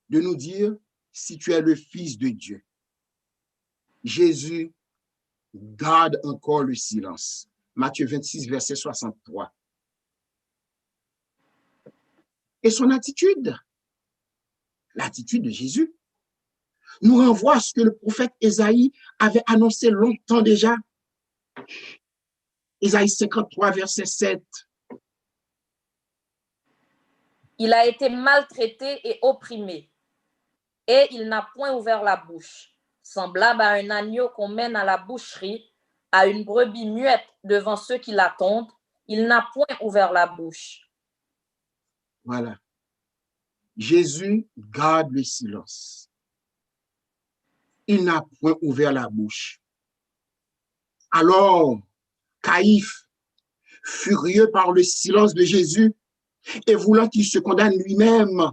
de nous dire si tu es le Fils de Dieu. Jésus garde encore le silence. Matthieu 26, verset 63. Et son attitude, l'attitude de Jésus, nous renvoie à ce que le prophète Ésaïe avait annoncé longtemps déjà. Ésaïe 53, verset 7. Il a été maltraité et opprimé, et il n'a point ouvert la bouche, semblable à un agneau qu'on mène à la boucherie, à une brebis muette devant ceux qui l'attendent, il n'a point ouvert la bouche. Voilà. Jésus garde le silence. Il n'a point ouvert la bouche. Alors, Caïphe, furieux par le silence de Jésus et voulant qu'il se condamne lui-même,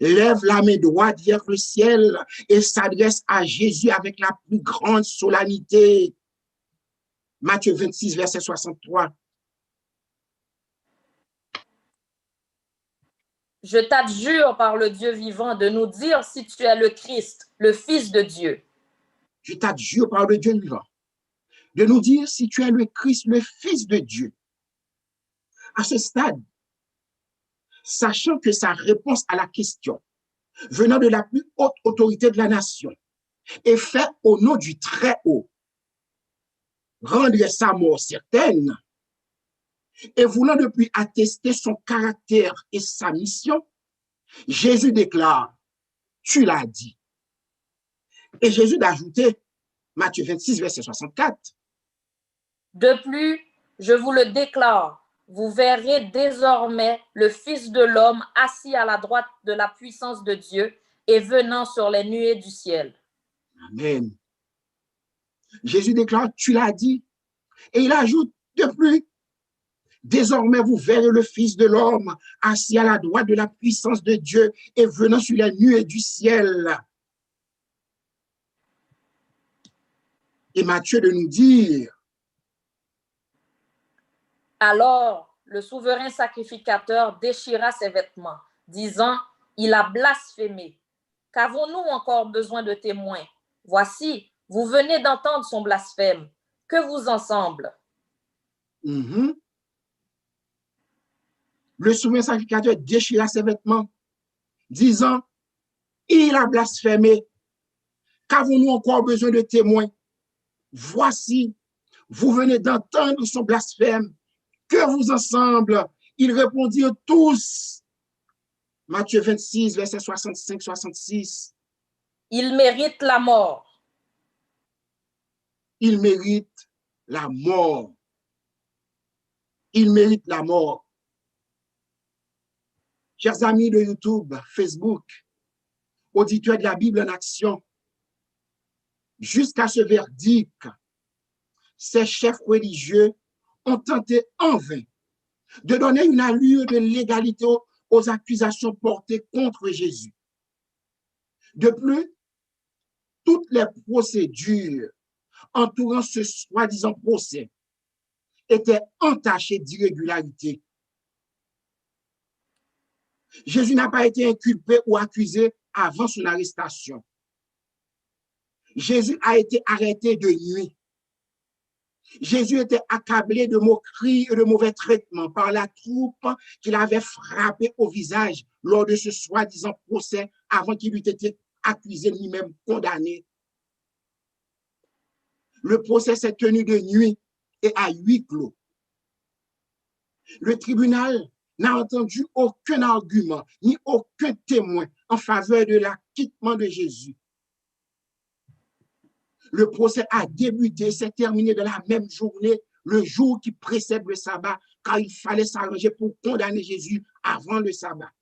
lève la main droite vers le ciel et s'adresse à Jésus avec la plus grande solennité. Matthieu 26, verset 63. Je t'adjure par le Dieu vivant de nous dire si tu es le Christ, le Fils de Dieu. Je t'adjure par le Dieu vivant de nous dire si tu es le Christ, le Fils de Dieu. À ce stade, sachant que sa réponse à la question, venant de la plus haute autorité de la nation, est faite au nom du Très-Haut, rendrait sa mort certaine, et voulant depuis attester son caractère et sa mission, Jésus déclare, tu l'as dit. Et Jésus d'ajouter, Matthieu 26, verset 64. De plus, je vous le déclare, vous verrez désormais le Fils de l'homme assis à la droite de la puissance de Dieu et venant sur les nuées du ciel. Amen. Jésus déclare, tu l'as dit. Et il ajoute, de plus, désormais vous verrez le Fils de l'homme assis à la droite de la puissance de Dieu et venant sur les nuées du ciel. Et Matthieu de nous dire, alors le souverain sacrificateur déchira ses vêtements, disant, il a blasphémé. Qu'avons-nous encore besoin de témoins? Voici, vous venez d'entendre son blasphème. Que vous en semble? Le souverain sacrificateur déchira ses vêtements, disant, il a blasphémé. Qu'avons-nous encore besoin de témoins? Voici, vous venez d'entendre son blasphème. Que vous en semble? Ils répondirent tous. Matthieu 26, verset 65-66. Il mérite la mort. Il mérite la mort. Il mérite la mort. Chers amis de YouTube, Facebook, auditeurs de la Bible en action, Jusqu'à ce verdict, ces chefs religieux ont tenté en vain de donner une allure de légalité aux accusations portées contre Jésus. De plus, toutes les procédures entourant ce soi-disant procès étaient entachées d'irrégularités. Jésus n'a pas été inculpé ou accusé avant son arrestation. Jésus a été arrêté de nuit. Jésus était accablé de moqueries et de mauvais traitements par la troupe qu'il avait frappé au visage lors de ce soi-disant procès avant qu'il eût été accusé ni même condamné. Le procès s'est tenu de nuit et à huis clos. Le tribunal n'a entendu aucun argument ni aucun témoin en faveur de l'acquittement de Jésus. Le procès a débuté, s'est terminé de la même journée, le jour qui précède le sabbat, car il fallait s'arranger pour condamner Jésus avant le sabbat,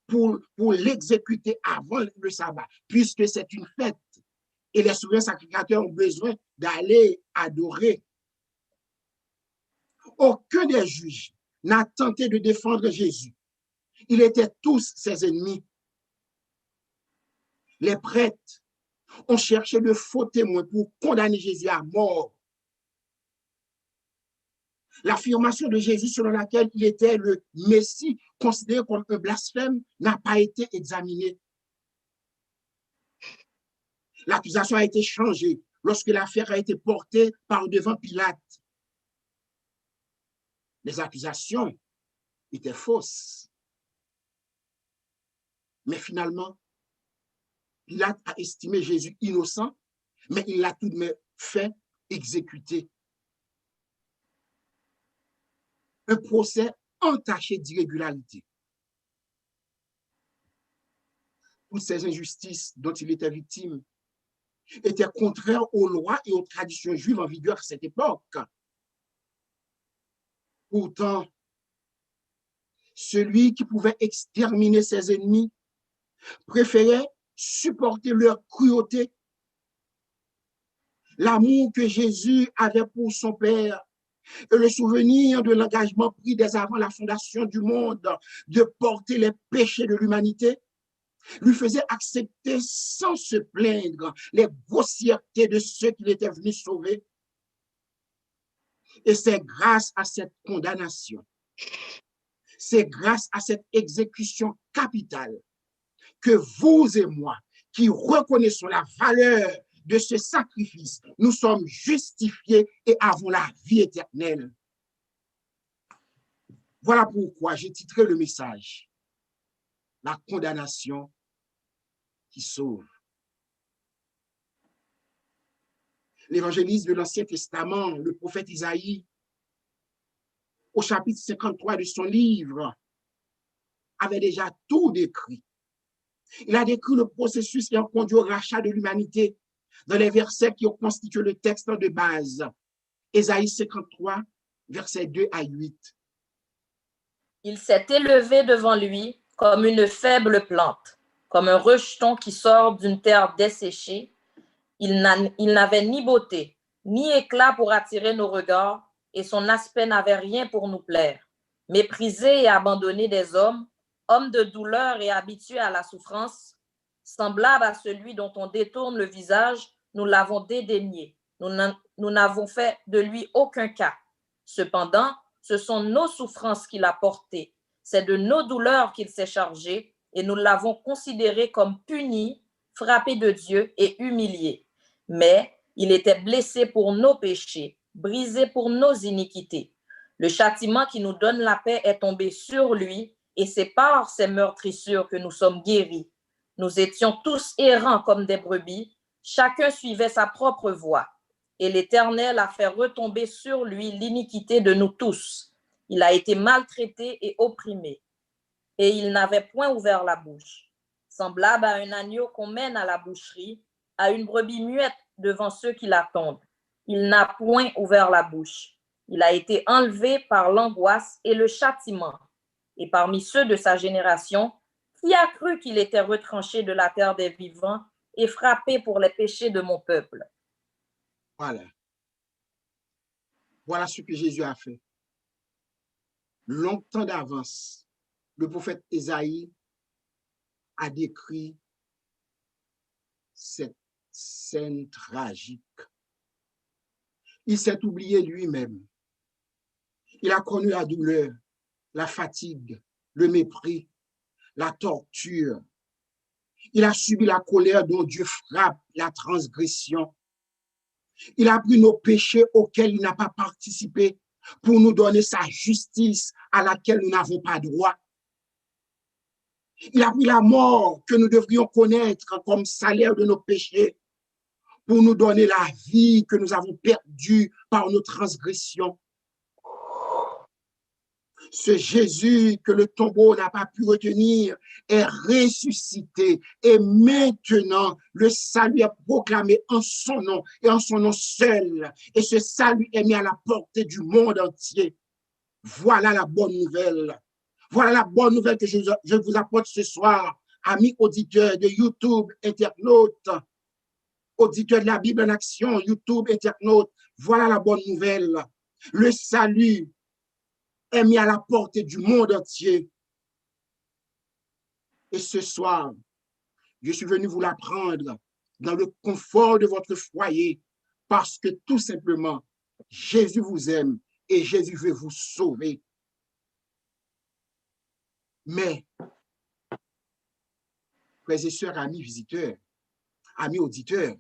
pour l'exécuter avant le sabbat, puisque c'est une fête et les souverains sacrificateurs ont besoin d'aller adorer. Aucun des juges n'a tenté de défendre Jésus. Ils étaient tous ses ennemis. Les prêtres ont cherché de faux témoins pour condamner Jésus à mort. L'affirmation de Jésus selon laquelle il était le Messie, considéré comme un blasphème, n'a pas été examinée. L'accusation a été changée lorsque l'affaire a été portée par devant Pilate. Les accusations étaient fausses. Mais finalement, Pilate a estimé Jésus innocent, mais il l'a tout de même fait exécuter. Un procès entaché d'irrégularité. Toutes ces injustices dont il était victime étaient contraires aux lois et aux traditions juives en vigueur à cette époque. Pourtant, celui qui pouvait exterminer ses ennemis préférait supporter leur cruauté. L'amour que Jésus avait pour son Père et le souvenir de l'engagement pris dès avant la fondation du monde de porter les péchés de l'humanité lui faisait accepter sans se plaindre les grossièretés de ceux qu'il était venu sauver. Et c'est grâce à cette condamnation, c'est grâce à cette exécution capitale que vous et moi, qui reconnaissons la valeur de ce sacrifice, nous sommes justifiés et avons la vie éternelle. Voilà pourquoi j'ai titré le message « La condamnation qui sauve ». L'évangéliste de l'Ancien Testament, le prophète Isaïe, au chapitre 53 de son livre, avait déjà tout décrit. Il a décrit le processus qui a conduit au rachat de l'humanité dans les versets qui ont constitué le texte de base. Ésaïe 53, versets 2 à 8. Il s'est élevé devant lui comme une faible plante, comme un rejeton qui sort d'une terre desséchée. Il n'avait ni beauté, ni éclat pour attirer nos regards, et son aspect n'avait rien pour nous plaire. Méprisé et abandonné des hommes, homme de douleur et habitué à la souffrance, semblable à celui dont on détourne le visage, nous l'avons dédaigné. Nous n'avons fait de lui aucun cas. Cependant, ce sont nos souffrances qu'il a portées. C'est de nos douleurs qu'il s'est chargé, et nous l'avons considéré comme puni, frappé de Dieu et humilié. Mais il était blessé pour nos péchés, brisé pour nos iniquités. Le châtiment qui nous donne la paix est tombé sur lui, et c'est par ses meurtrissures que nous sommes guéris. Nous étions tous errants comme des brebis, chacun suivait sa propre voie, et l'Éternel a fait retomber sur lui l'iniquité de nous tous. Il a été maltraité et opprimé, et il n'avait point ouvert la bouche. Semblable à un agneau qu'on mène à la boucherie, à une brebis muette devant ceux qui l'attendent. Il n'a point ouvert la bouche. Il a été enlevé par l'angoisse et le châtiment. Et parmi ceux de sa génération, qui a cru qu'il était retranché de la terre des vivants et frappé pour les péchés de mon peuple. Voilà. Voilà ce que Jésus a fait. Longtemps d'avance, le prophète Ésaïe a décrit cette scène tragique. Il s'est oublié lui-même. Il a connu la douleur, la fatigue, le mépris, la torture. Il a subi la colère dont Dieu frappe la transgression. Il a pris nos péchés auxquels il n'a pas participé pour nous donner sa justice à laquelle nous n'avons pas droit. Il a pris la mort que nous devrions connaître comme salaire de nos péchés pour nous donner la vie que nous avons perdue par nos transgressions. Ce Jésus que le tombeau n'a pas pu retenir est ressuscité et maintenant le salut est proclamé en son nom et en son nom seul. Et ce salut est mis à la portée du monde entier. Voilà la bonne nouvelle. Voilà la bonne nouvelle que je vous apporte ce soir, amis auditeurs de YouTube, internautes, auditeurs de la Bible en action, YouTube, internautes. Voilà la bonne nouvelle. Le salut est mis à la portée du monde entier. Et ce soir, je suis venu vous l'apprendre dans le confort de votre foyer parce que tout simplement, Jésus vous aime et Jésus veut vous sauver. Mais, frères et sœurs, amis visiteurs, amis auditeurs,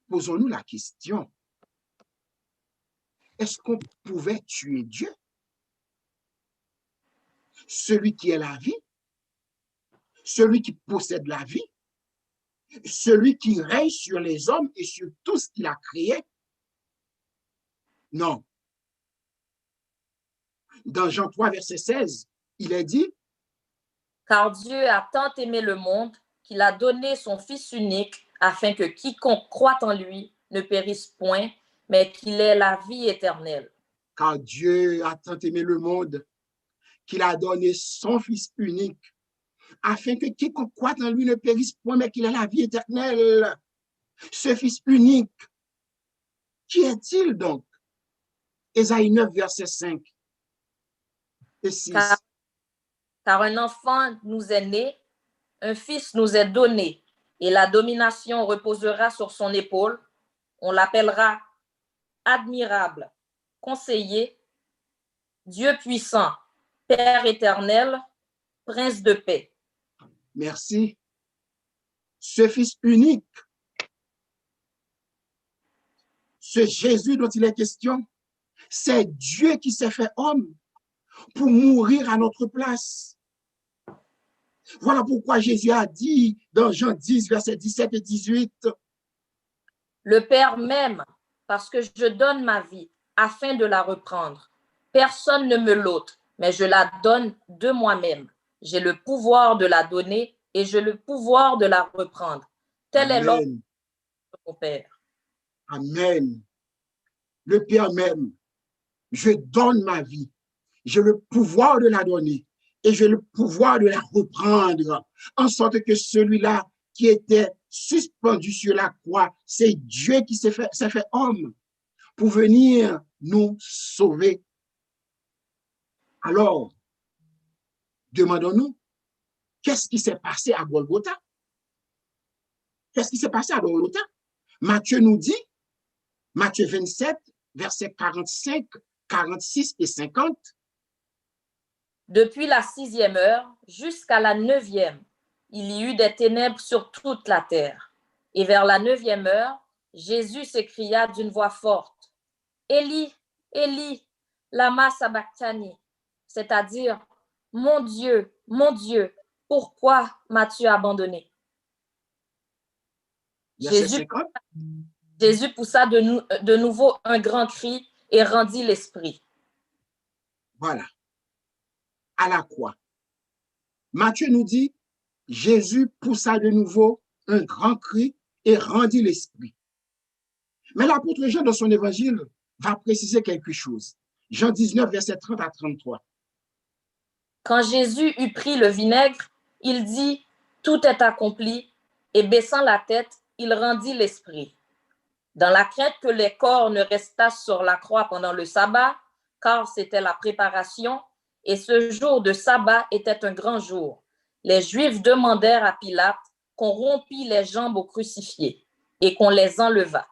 posons-nous la question, est-ce qu'on pouvait tuer Dieu? Celui qui est la vie, celui qui possède la vie, celui qui règne sur les hommes et sur tout ce qu'il a créé? Non. Dans Jean 3, verset 16, il est dit, « Car Dieu a tant aimé le monde qu'il a donné son Fils unique afin que quiconque croit en lui ne périsse point, mais qu'il ait la vie éternelle. » Car Dieu a tant aimé le monde qu'il a donné son Fils unique, afin que quiconque croit en lui ne périsse point, mais qu'il ait la vie éternelle. Ce Fils unique, qui est-il donc? Ésaïe 9, verset 5 et 6. Car un enfant nous est né, un fils nous est donné, et la domination reposera sur son épaule. On l'appellera admirable, conseiller, Dieu puissant, Père éternel, Prince de paix. Merci. Ce Fils unique, ce Jésus dont il est question, c'est Dieu qui s'est fait homme pour mourir à notre place. Voilà pourquoi Jésus a dit dans Jean 10, versets 17 et 18, « Le Père m'aime parce que je donne ma vie afin de la reprendre. Personne ne me l'ôte, mais je la donne de moi-même. J'ai le pouvoir de la donner et j'ai le pouvoir de la reprendre. Tel est l'ordre de mon Père. » Amen. Le Père m'aime. Je donne ma vie. J'ai le pouvoir de la donner et j'ai le pouvoir de la reprendre, en sorte que celui-là qui était suspendu sur la croix, c'est Dieu qui s'est fait homme pour venir nous sauver. Alors, demandons-nous, qu'est-ce qui s'est passé à Golgotha? Qu'est-ce qui s'est passé à Golgotha? Matthieu nous dit, Matthieu 27, versets 45, 46 et 50. Depuis la 6e heure jusqu'à la 9e, il y eut des ténèbres sur toute la terre. Et vers la 9e heure, Jésus s'écria d'une voix forte, « Élie, Élie, lama sabachthani », c'est-à-dire, « Mon Dieu, pourquoi m'as-tu abandonné ?» Jésus poussa de nouveau un grand cri et rendit l'esprit. Voilà. À la croix. Matthieu nous dit, Jésus poussa de nouveau un grand cri et rendit l'esprit. Mais l'apôtre Jean, dans son évangile, va préciser quelque chose. Jean 19, verset 30 à 33. Quand Jésus eut pris le vinaigre, il dit, « Tout est accompli », et baissant la tête, il rendit l'esprit. Dans la crainte que les corps ne restassent sur la croix pendant le sabbat, car c'était la préparation, et ce jour de sabbat était un grand jour. Les Juifs demandèrent à Pilate qu'on rompît les jambes aux crucifiés et qu'on les enlevât.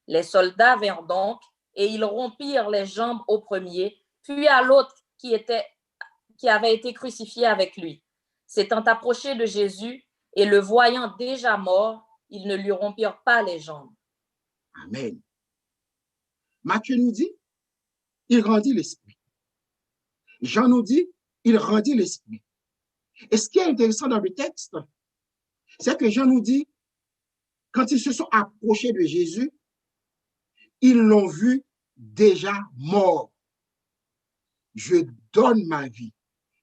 Les soldats vinrent donc, et ils rompirent les jambes au premier, puis à l'autre qui avait été crucifié avec lui. S'étant approchés de Jésus et le voyant déjà mort, ils ne lui rompirent pas les jambes. Amen. Matthieu nous dit, il rendit l'esprit. Jean nous dit, il rendit l'esprit. Et ce qui est intéressant dans le texte, c'est que Jean nous dit, quand ils se sont approchés de Jésus, ils l'ont vu déjà mort. Je donne ma vie.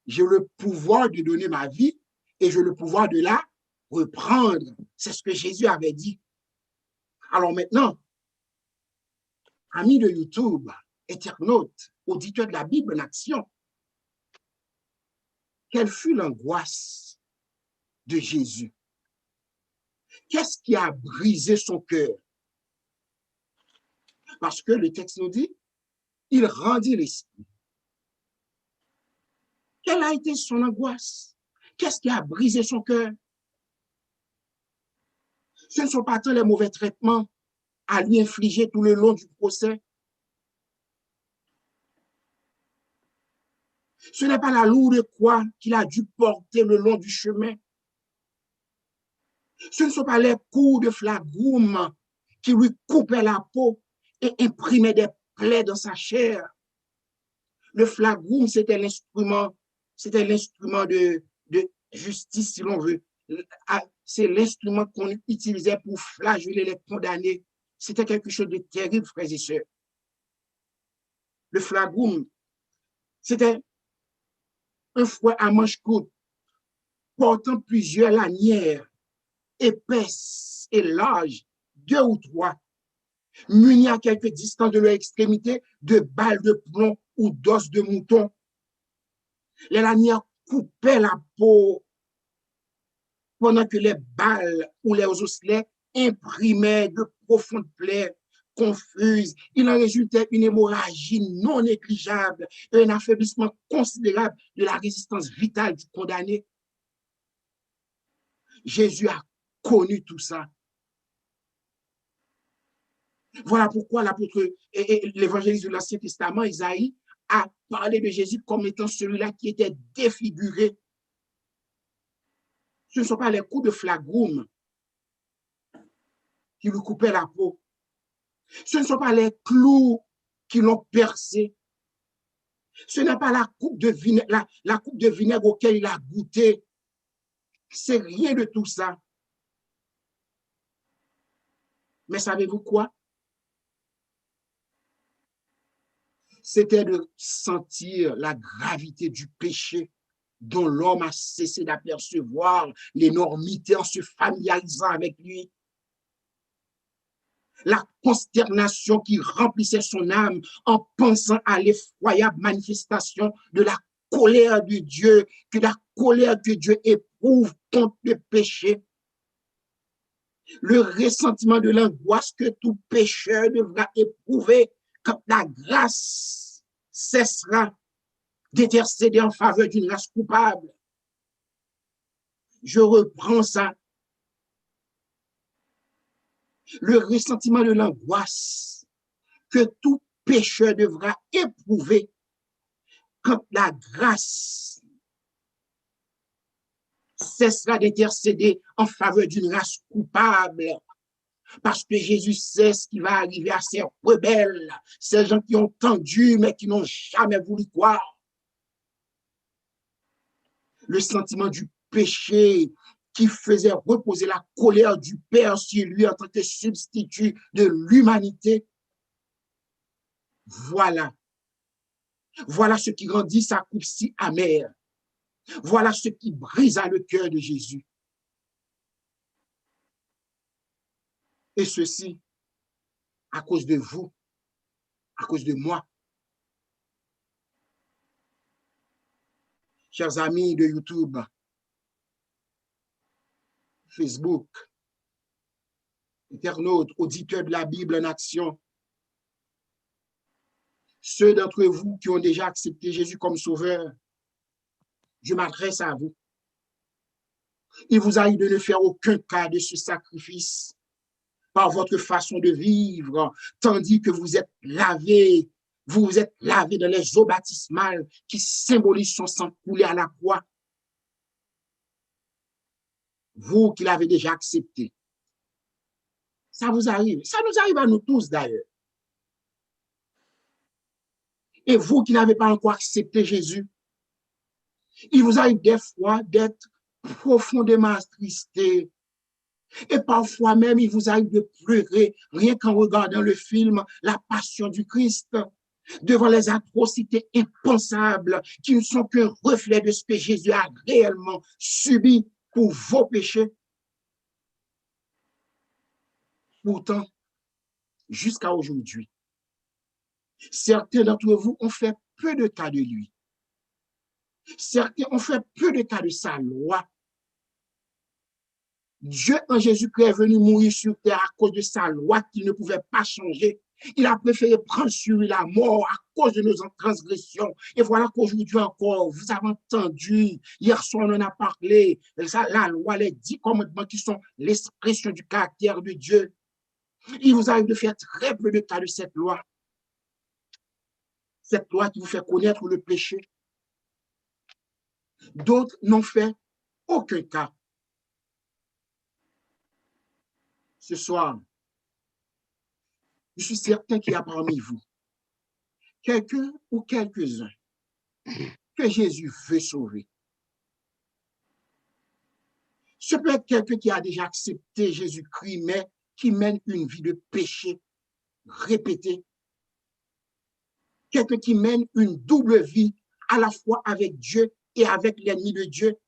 J'ai le pouvoir de donner ma vie et j'ai le pouvoir de la reprendre. C'est ce que Jésus avait dit. Alors maintenant, amis de YouTube, internautes, auditeurs de la Bible en action, quelle fut l'angoisse de Jésus? Qu'est-ce qui a brisé son cœur? Parce que le texte nous dit, il rendit l'esprit. Quelle a été son angoisse? Qu'est-ce qui a brisé son cœur? Ce ne sont pas tant les mauvais traitements à lui infliger tout le long du procès. Ce n'est pas la lourde croix qu'il a dû porter le long du chemin. Ce ne sont pas les coups de phlegme qui lui coupaient la peau et imprimaient des plaies dans sa chair. Le phlegme, c'était l'instrument de justice, si l'on veut. C'est l'instrument qu'on utilisait pour flageller les condamnés. C'était quelque chose de terrible, frères et sœurs. Le phlegme, c'était un fouet à manche courte, portant plusieurs lanières épaisses et larges, 2 ou 3, munis à quelques distances de leur extrémité de balles de plomb ou d'os de mouton. Les lanières coupaient la peau pendant que les balles ou les osselets imprimaient de profondes plaies confuses. Il en résultait une hémorragie non négligeable et un affaiblissement considérable de la résistance vitale du condamné. Jésus a connu tout ça. Voilà pourquoi l'apôtre et l'évangéliste de l'Ancien Testament, Isaïe, a parlé de Jésus comme étant celui-là qui était défiguré. Ce ne sont pas les coups de phlegme qui lui coupaient la peau. Ce ne sont pas les clous qui l'ont percé. Ce n'est pas la coupe de vinaigre auquel il a goûté. C'est rien de tout ça. Mais savez-vous quoi? C'était de sentir la gravité du péché dont l'homme a cessé d'apercevoir l'énormité en se familiarisant avec lui. La consternation qui remplissait son âme en pensant à l'effroyable manifestation de la colère de Dieu, que la colère que Dieu éprouve contre le péché. Le ressentiment de l'angoisse que tout pécheur devra éprouver quand la grâce cessera d'intercéder en faveur d'une race coupable. Je reprends ça. Le ressentiment de l'angoisse que tout pécheur devra éprouver quand la grâce cessera d'intercéder en faveur d'une race coupable. Parce que Jésus sait ce qui va arriver à ces rebelles, ces gens qui ont tendu mais qui n'ont jamais voulu croire. Le sentiment du péché qui faisait reposer la colère du Père sur lui en tant que substitut de l'humanité. Voilà. Voilà ce qui rendit sa coupe si amère. Voilà ce qui brisa le cœur de Jésus. Et ceci, à cause de vous, à cause de moi. Chers amis de YouTube, Facebook, internautes, auditeurs de la Bible en action, ceux d'entre vous qui ont déjà accepté Jésus comme sauveur, je m'adresse à vous. Il vous arrive de ne faire aucun cas de ce sacrifice par votre façon de vivre, tandis que vous êtes lavé dans les eaux baptismales qui symbolisent son sang coulé à la croix. Vous qui l'avez déjà accepté. Ça vous arrive. Ça nous arrive à nous tous d'ailleurs. Et vous qui n'avez pas encore accepté Jésus, il vous arrive des fois d'être profondément attristé. Et parfois même, il vous arrive de pleurer rien qu'en regardant le film La Passion du Christ, devant les atrocités impensables qui ne sont qu'un reflet de ce que Jésus a réellement subi pour vos péchés. Pourtant, jusqu'à aujourd'hui, certains d'entre vous ont fait peu de cas de lui. Certains ont fait peu de cas de sa loi. Dieu en Jésus-Christ est venu mourir sur terre à cause de sa loi qu'il ne pouvait pas changer. Il a préféré prendre sur lui la mort à cause de nos transgressions. Et voilà qu'aujourd'hui encore, vous avez entendu, hier soir on en a parlé, la loi, les 10 commandements qui sont l'expression du caractère de Dieu. Il vous arrive de faire très peu de cas de cette loi. Cette loi qui vous fait connaître le péché. D'autres n'ont fait aucun cas. Ce soir, je suis certain qu'il y a parmi vous quelqu'un ou quelques-uns que Jésus veut sauver. Ce peut être quelqu'un qui a déjà accepté Jésus-Christ, mais qui mène une vie de péché répétée. Quelqu'un qui mène une double vie à la fois avec Dieu et avec l'ennemi de Dieu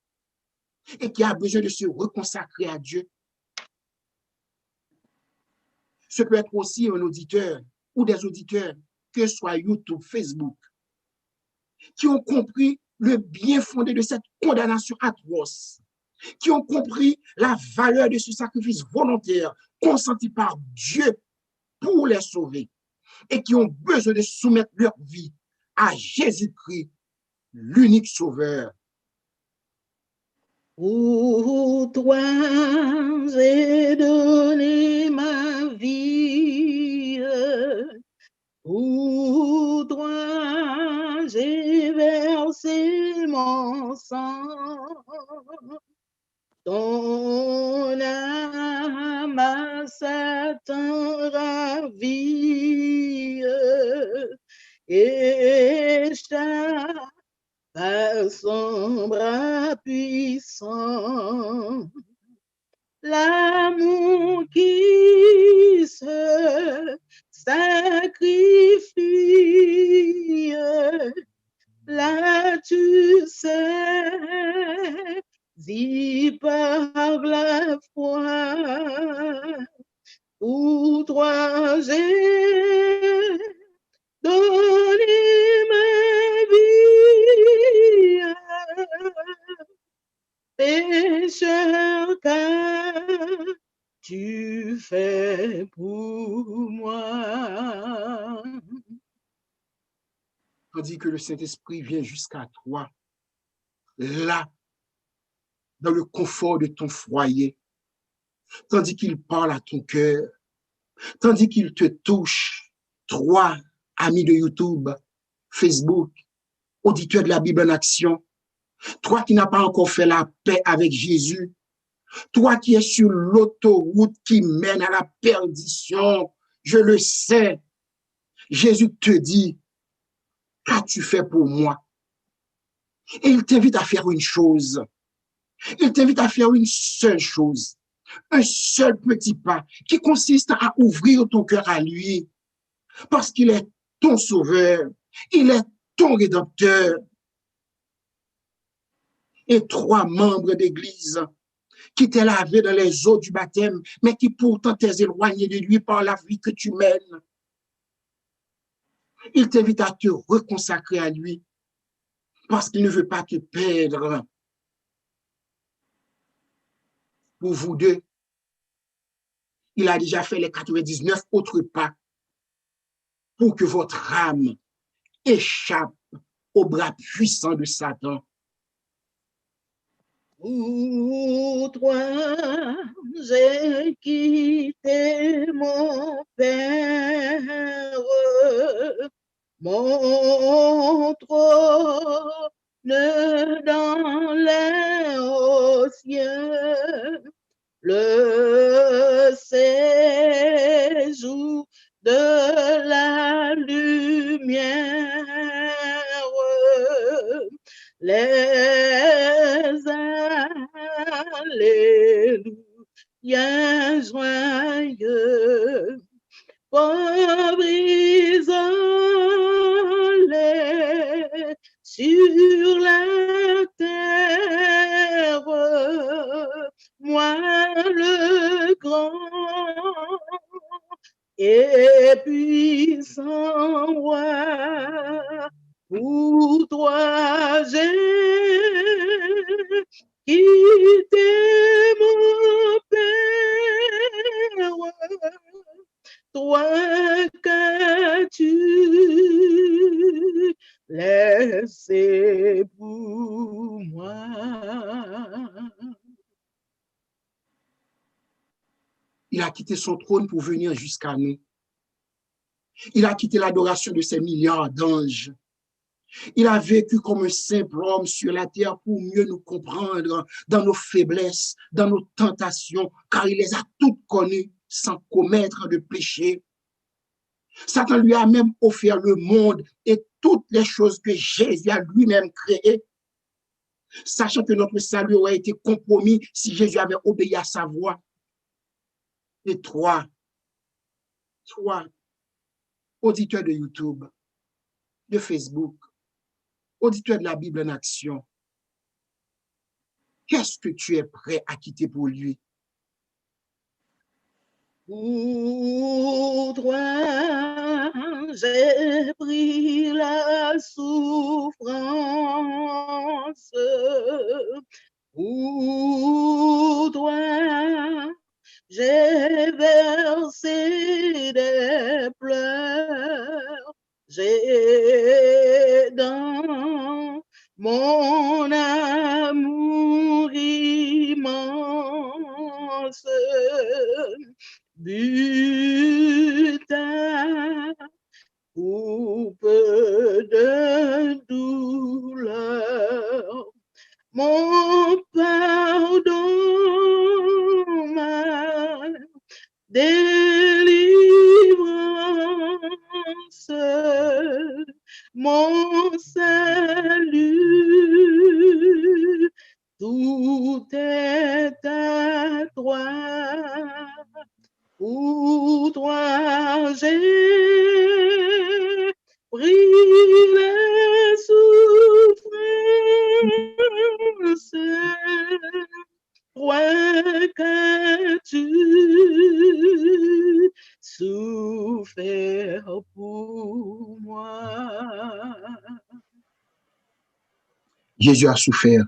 et qui a besoin de se reconsacrer à Dieu. Ce peut être aussi un auditeur ou des auditeurs, que ce soit YouTube, Facebook, qui ont compris le bien fondé de cette condamnation atroce, qui ont compris la valeur de ce sacrifice volontaire consenti par Dieu pour les sauver et qui ont besoin de soumettre leur vie à Jésus-Christ, l'unique sauveur. Pour toi, j'ai donné ma vie. Pour toi, j'ai versé mon sang. Ton âme à Satan ravie et par son bras puissant, l'amour qui se sacrifie, là tu sais, vis par la foi, pour toi j'ai donné ma vie, pécheur, car tu fais pour moi. Tandis que le Saint-Esprit vient jusqu'à toi, là, dans le confort de ton foyer, tandis qu'il parle à ton cœur, tandis qu'il te touche, toi, amis de YouTube, Facebook, auditeur de la Bible en action, toi qui n'as pas encore fait la paix avec Jésus, toi qui es sur l'autoroute qui mène à la perdition, je le sais, Jésus te dit, qu'as-tu fait pour moi? Et il t'invite à faire une chose. Il t'invite à faire une seule chose, un seul petit pas qui consiste à ouvrir ton cœur à lui, parce qu'il est ton sauveur, il est ton rédempteur. Et 3 membres d'église qui t'est lavé dans les eaux du baptême, mais qui pourtant t'es éloigné de lui par la vie que tu mènes. Il t'invite à te reconsacrer à lui, parce qu'il ne veut pas te perdre. Pour vous deux, Il a déjà fait les 99 autres pas pour que votre âme échappe au bras puissant de Satan. Pour toi, j'ai quitté mon Père, mon trône dans les hauts cieux, le séjour de la lumière, les alléluia joyeux, pauvres isolés sur la terre, moi le grand et puissant roi, pour toi j'ai quitté mon Père, toi qu'as-tu laissé pour moi? Il a quitté son trône pour venir jusqu'à nous. Il a quitté l'adoration de ces milliards d'anges. Il a vécu comme un simple homme sur la terre pour mieux nous comprendre dans nos faiblesses, dans nos tentations, car il les a toutes connues sans commettre de péché. Satan lui a même offert le monde et toutes les choses que Jésus a lui-même créées, sachant que notre salut aurait été compromis si Jésus avait obéi à sa voix. Et toi, auditeur de YouTube, de Facebook, auditeur de la Bible en action, qu'est-ce que tu es prêt à quitter pour lui? Pour toi, j'ai pris la souffrance. Pour toi, j'ai versé des pleurs. J'ai dans mon amour immense bu ta coupe de douleur, mon pardon, ma délivrance, mon salut, tout est à toi. Pour toi, j'ai pris la souffrance. Toi qu'as-tu souffert pour moi? Jésus a souffert.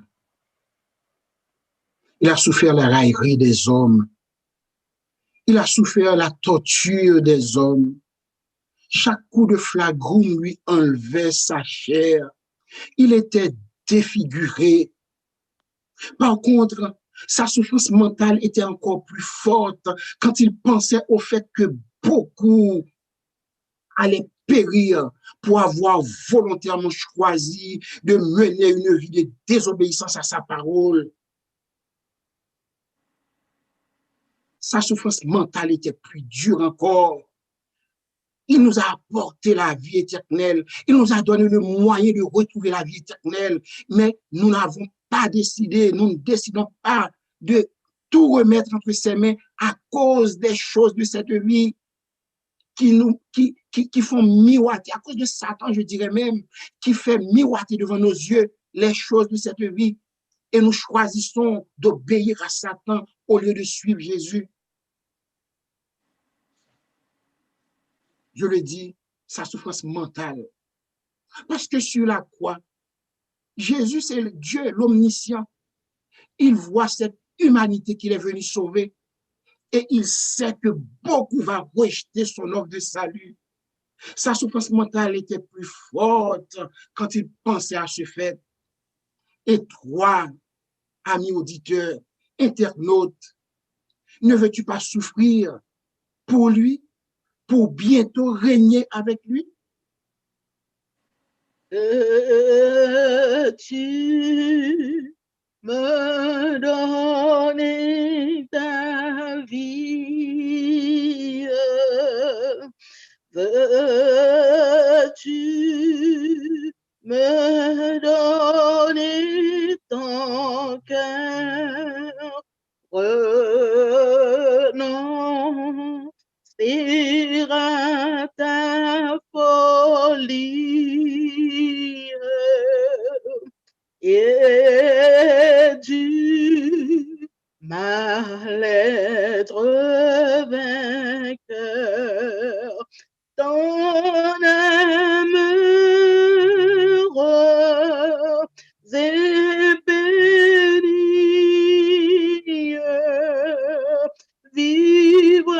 Il a souffert la raillerie des hommes. Il a souffert la torture des hommes. Chaque coup de flagrum lui enlevait sa chair. Il était défiguré. Par contre, sa souffrance mentale était encore plus forte quand il pensait au fait que beaucoup allaient périr pour avoir volontairement choisi de mener une vie de désobéissance à sa parole. Sa souffrance mentale était plus dure encore. Il nous a apporté la vie éternelle. Il nous a donné le moyen de retrouver la vie éternelle. Mais nous n'avons pas décidé, nous ne décidons pas de tout remettre entre ses mains à cause des choses de cette vie qui font miroiter, à cause de Satan, je dirais même, qui fait miroiter devant nos yeux les choses de cette vie. Et nous choisissons d'obéir à Satan au lieu de suivre Jésus. Je le dis, sa souffrance mentale. Parce que sur la croix, Jésus, c'est Dieu, l'omniscient. Il voit cette humanité qu'il est venu sauver. et il sait que beaucoup vont rejeter son offre de salut. Sa souffrance mentale était plus forte quand il pensait à ce fait. Et toi, amis auditeurs, internautes, ne veux-tu pas souffrir pour lui, pour bientôt régner avec lui? Tu me donnes ta vie. Veux-tu me donner ton cœur? Renoncer à ta folie et du mal-être vainqueur. Ton amour est béni, vivre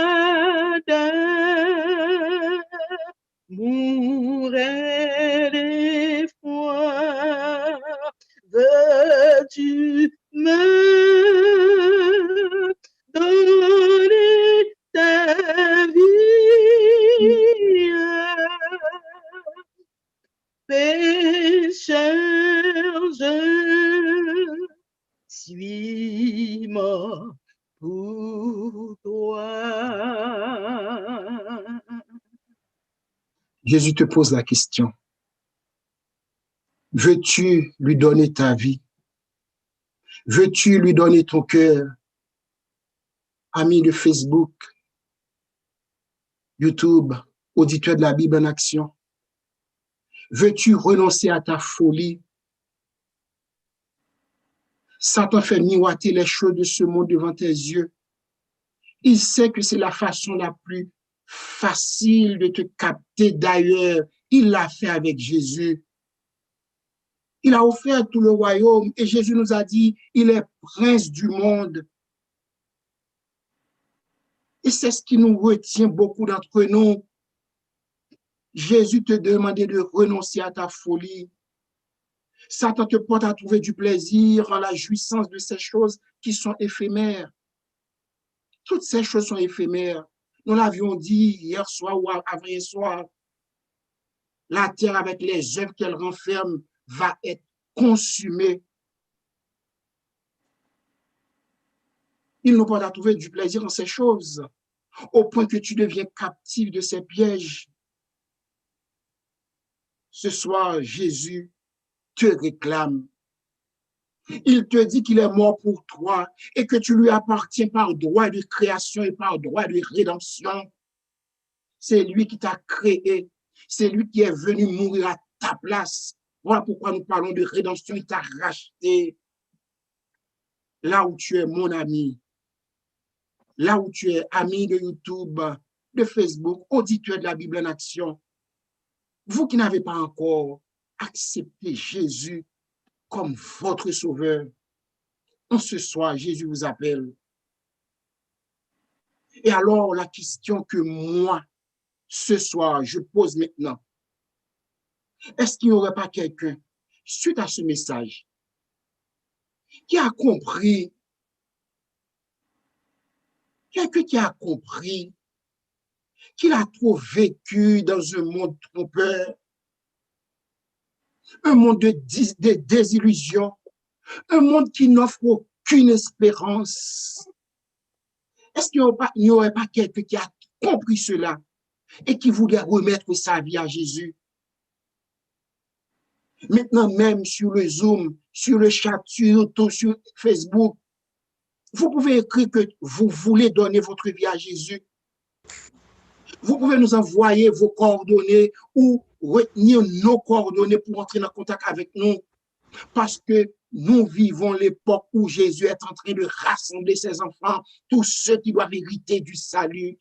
d'amour et d'espoir. Veux-tu me donner ta vie? Pécheur, je suis mort pour toi. Jésus te pose la question. Veux-tu lui donner ta vie? Veux-tu lui donner ton cœur? Ami de Facebook, YouTube, auditeur de la Bible en action. Veux-tu renoncer à ta folie? Satan fait miroiter les choses de ce monde devant tes yeux. Il sait que c'est la façon la plus facile de te capter. D'ailleurs, il l'a fait avec Jésus. Il a offert tout le royaume et Jésus nous a dit, il est prince du monde. Et c'est ce qui nous retient beaucoup d'entre nous. Jésus te demandait de renoncer à ta folie. Satan te porte à trouver du plaisir en la jouissance de ces choses qui sont éphémères. Toutes ces choses sont éphémères. Nous l'avions dit hier soir ou avant-hier soir. La terre avec les œuvres qu'elle renferme va être consumée. Il nous porte à trouver du plaisir en ces choses, au point que tu deviens captif de ces pièges. Ce soir, Jésus te réclame. Il te dit qu'il est mort pour toi et que tu lui appartiens par droit de création et par droit de rédemption. C'est lui qui t'a créé. C'est lui qui est venu mourir à ta place. Voilà pourquoi nous parlons de rédemption. Il t'a racheté. Là où tu es mon ami, là où tu es ami de YouTube, de Facebook, auditeur de la Bible en action, vous qui n'avez pas encore accepté Jésus comme votre sauveur, en ce soir, Jésus vous appelle. Et alors, la question que moi, ce soir, je pose maintenant, est-ce qu'il n'y aurait pas quelqu'un, suite à ce message, qui a compris, quelqu'un qui a compris qu'il a trop vécu dans un monde trompeur, un monde de désillusion, un monde qui n'offre aucune espérance. Est-ce qu'il n'y aurait pas quelqu'un qui a compris cela et qui voulait remettre sa vie à Jésus? Maintenant, même sur le Zoom, sur le chat, sur YouTube, sur Facebook, vous pouvez écrire que vous voulez donner votre vie à Jésus. Vous pouvez nous envoyer vos coordonnées ou retenir nos coordonnées pour entrer en contact avec nous. Parce que nous vivons l'époque où Jésus est en train de rassembler ses enfants, tous ceux qui doivent hériter du salut.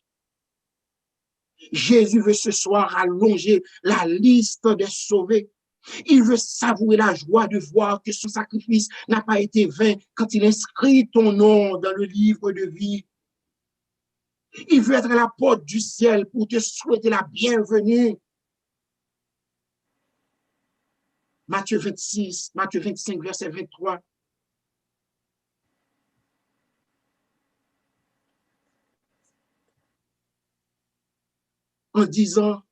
Jésus veut ce soir allonger la liste des sauvés. Il veut savourer la joie de voir que son sacrifice n'a pas été vain quand il inscrit ton nom dans le livre de vie. Il veut être à la porte du ciel pour te souhaiter la bienvenue. Matthieu 25, verset 23. En disant,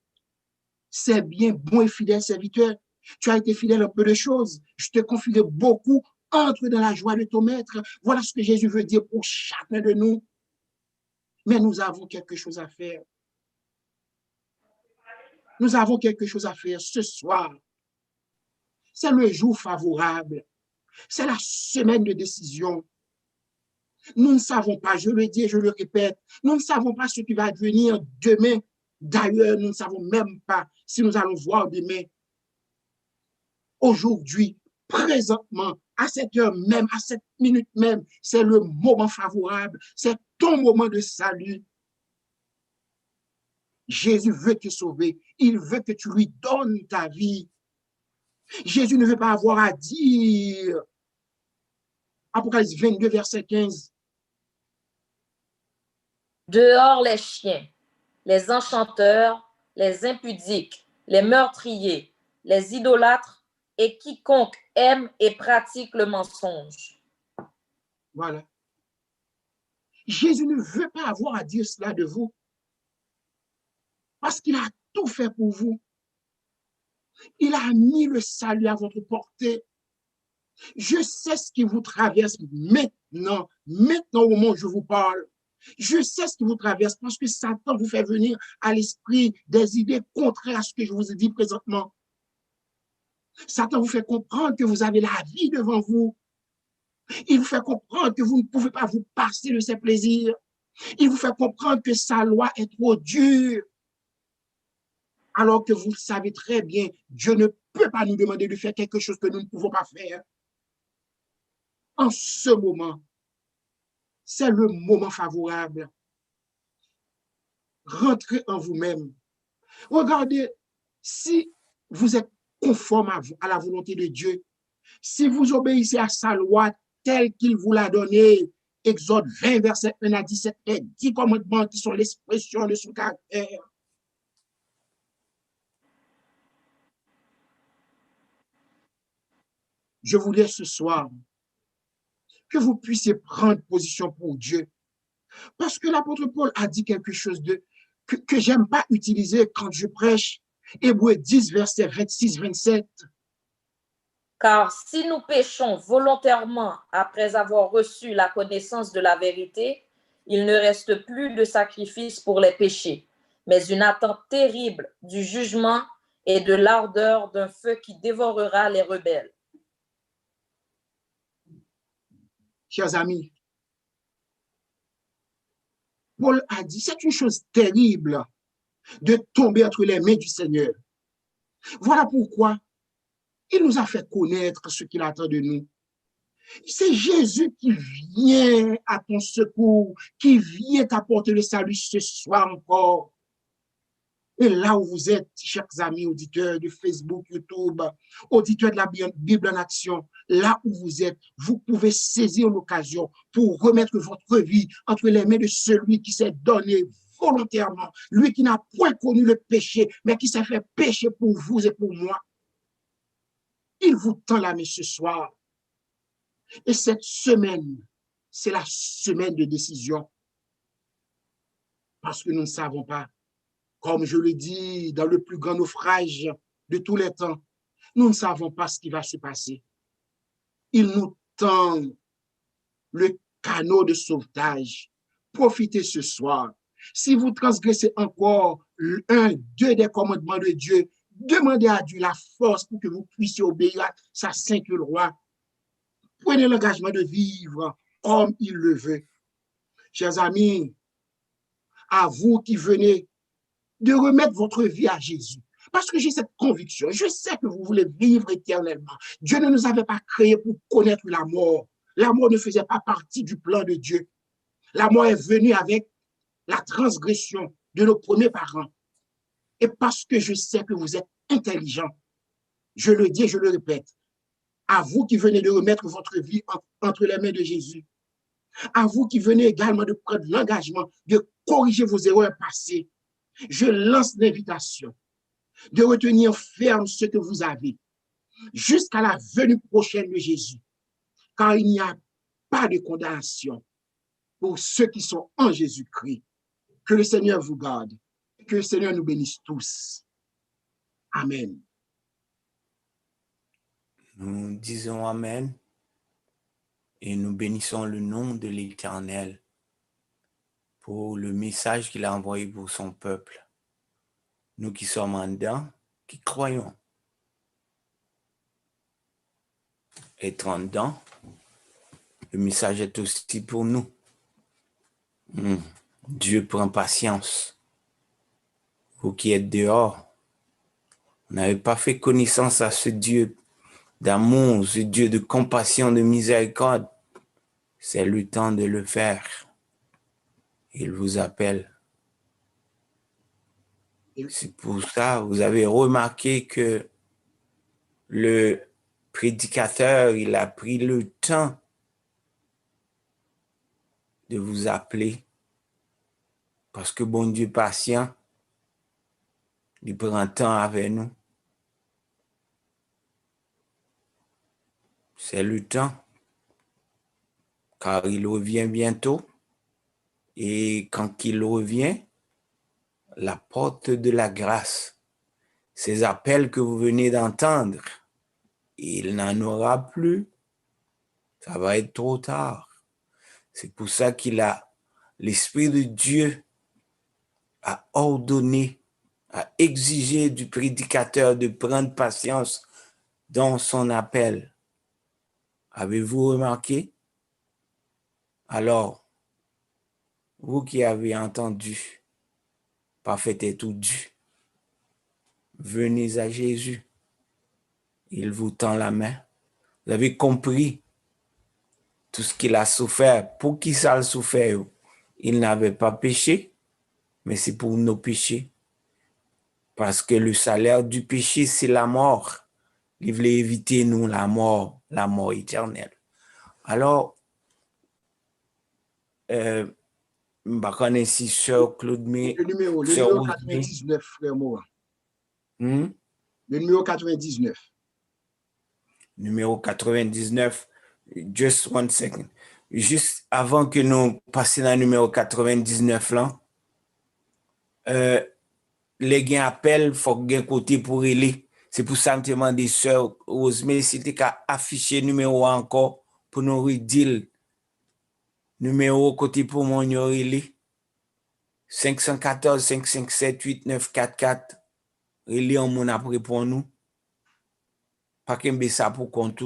c'est bien, bon et fidèle serviteur. Tu as été fidèle à un peu de choses. Je te confie de beaucoup. Entre dans la joie de ton maître. Voilà ce que Jésus veut dire pour chacun de nous. Mais nous avons quelque chose à faire. Nous avons quelque chose à faire ce soir. C'est le jour favorable. C'est la semaine de décision. Nous ne savons pas, je le dis et je le répète, nous ne savons pas ce qui va advenir demain. D'ailleurs, nous ne savons même pas si nous allons voir demain. Aujourd'hui, présentement, à cette heure même, à cette minute même, c'est le moment favorable. C'est ton moment de salut. Jésus veut te sauver. Il veut que tu lui donnes ta vie. Jésus ne veut pas avoir à dire, Apocalypse 22, verset 15. Dehors les chiens, les enchanteurs, les impudiques, les meurtriers, les idolâtres et quiconque aime et pratique le mensonge. Voilà. Jésus ne veut pas avoir à dire cela de vous. Parce qu'il a tout fait pour vous. Il a mis le salut à votre portée. Je sais ce qui vous traverse maintenant au moment où je vous parle. Je sais ce qui vous traverse parce que Satan vous fait venir à l'esprit des idées contraires à ce que je vous ai dit présentement. Satan vous fait comprendre que vous avez la vie devant vous. Il vous fait comprendre que vous ne pouvez pas vous passer de ses plaisirs. Il vous fait comprendre que sa loi est trop dure. Alors que vous le savez très bien, Dieu ne peut pas nous demander de faire quelque chose que nous ne pouvons pas faire. En ce moment, c'est le moment favorable. Rentrez en vous-même. Regardez, si vous êtes conforme à la volonté de Dieu, si vous obéissez à sa loi telle qu'il vous l'a donnée, Exode 20, verset 1 à 17, et 10 commandements qui sont l'expression de son caractère. Je voulais ce soir que vous puissiez prendre position pour Dieu. Parce que l'apôtre Paul a dit quelque chose que j'aime pas utiliser quand je prêche. Hébreux 10, verset 26-27. Car si nous péchons volontairement après avoir reçu la connaissance de la vérité, il ne reste plus de sacrifice pour les péchés, mais une attente terrible du jugement et de l'ardeur d'un feu qui dévorera les rebelles. Chers amis, Paul a dit, c'est une chose terrible de tomber entre les mains du Seigneur. Voilà pourquoi il nous a fait connaître ce qu'il attend de nous. C'est Jésus qui vient à ton secours, qui vient t'apporter le salut ce soir encore. Et là où vous êtes, chers amis auditeurs de Facebook, YouTube, auditeurs de la Bible en action, là où vous êtes, vous pouvez saisir l'occasion pour remettre votre vie entre les mains de celui qui s'est donné volontairement, lui qui n'a point connu le péché, mais qui s'est fait pécher pour vous et pour moi. Il vous tend la main ce soir. Et cette semaine, c'est la semaine de décision. Parce que nous ne savons pas, comme je le dis dans le plus grand naufrage de tous les temps, nous ne savons pas ce qui va se passer. Il nous tend le canot de sauvetage. Profitez ce soir. Si vous transgressez encore deux des commandements de Dieu, demandez à Dieu la force pour que vous puissiez obéir à sa sainte loi. Prenez l'engagement de vivre comme il le veut. Chers amis, à vous qui venez de remettre votre vie à Jésus, parce que j'ai cette conviction, je sais que vous voulez vivre éternellement. Dieu ne nous avait pas créés pour connaître la mort. La mort ne faisait pas partie du plan de Dieu. La mort est venue avec la transgression de nos premiers parents. Et parce que je sais que vous êtes intelligents, je le dis et je le répète, à vous qui venez de remettre votre vie entre les mains de Jésus, À vous qui venez également de prendre l'engagement de corriger vos erreurs passées, je lance l'invitation de retenir ferme ce que vous avez jusqu'à la venue prochaine de Jésus, car il n'y a pas de condamnation pour ceux qui sont en Jésus-Christ. Que le Seigneur vous garde, que le Seigneur nous bénisse tous. Amen. Nous disons Amen et nous bénissons le nom de l'Éternel pour le message qu'il a envoyé pour son peuple. Nous qui sommes en dedans, qui croyons être en dedans, le message est aussi pour nous. Dieu prend patience. Vous qui êtes dehors, vous n'avez pas fait connaissance à ce Dieu d'amour, ce Dieu de compassion, de miséricorde. C'est le temps de le faire. Il vous appelle. C'est pour ça, vous avez remarqué que le prédicateur, il a pris le temps de vous appeler. Parce que bon Dieu patient, il prend temps avec nous. C'est le temps, car il revient bientôt. Et quand il revient, la porte de la grâce, ces appels que vous venez d'entendre, il n'en aura plus. Ça va être trop tard. C'est pour ça l'Esprit de Dieu a ordonné, a exigé du prédicateur de prendre patience dans son appel. Avez-vous remarqué? Alors, vous qui avez entendu, parfait est tout dû, venez à Jésus. Il vous tend la main. Vous avez compris tout ce qu'il a souffert. Pour qui ça a souffert? Il n'avait pas péché, mais c'est pour nos péchés. Parce que le salaire du péché, c'est la mort. Il voulait éviter nous la mort éternelle. Alors, je connais si Sœur Claude, mais le numéro 99, frère Morin. Le numéro 99. Numéro 99. Just one second. Juste avant que nous passions dans le numéro 99 là, les gens appellent, il faut que côté pour aller. C'est pour ça que je demande Sœur Rosemary si tu as affiché numéro encore pour nous redire numéro côté pour mon relais 514 557 8944. Relais en mon après pour nous. Pas qu'un ça pour compte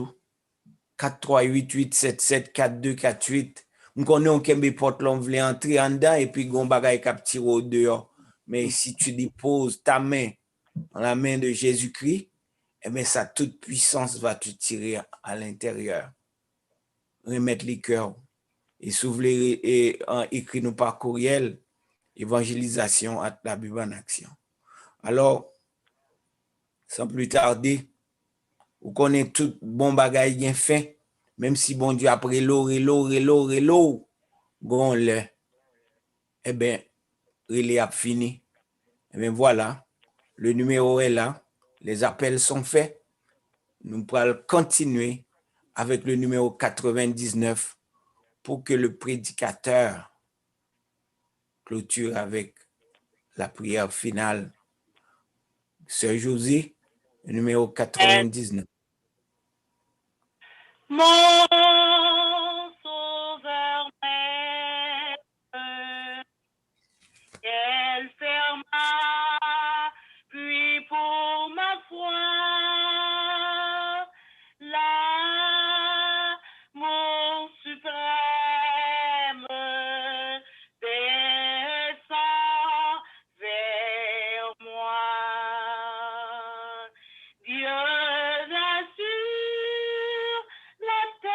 438-877-4248. Nous connaissons qu'un porte l'on voulait entrer en dedans et puis gon bagay cap tire au dehors. Mais si tu déposes ta main dans la main de Jésus-Christ, eh bien, sa toute puissance va te tirer à l'intérieur. Remettre les cœurs. Et s'ouvrir et écrire nous par courriel, évangélisation à la Bible en action. Alors, sans plus tarder, vous connaissez tout bon bagay bien fait, même si bon Dieu après l'eau, gon le, eh bien, relais a fini. Eh bien, voilà, le numéro est là, les appels sont faits. Nous pourrons continuer avec le numéro 99 pour que le prédicateur clôture avec la prière finale. Sœur Josie, le numéro 99. Mon sauveur maître, elle ferma, puis pour ma foi, l'amour suprême descend vers moi. Dieu assure la terre.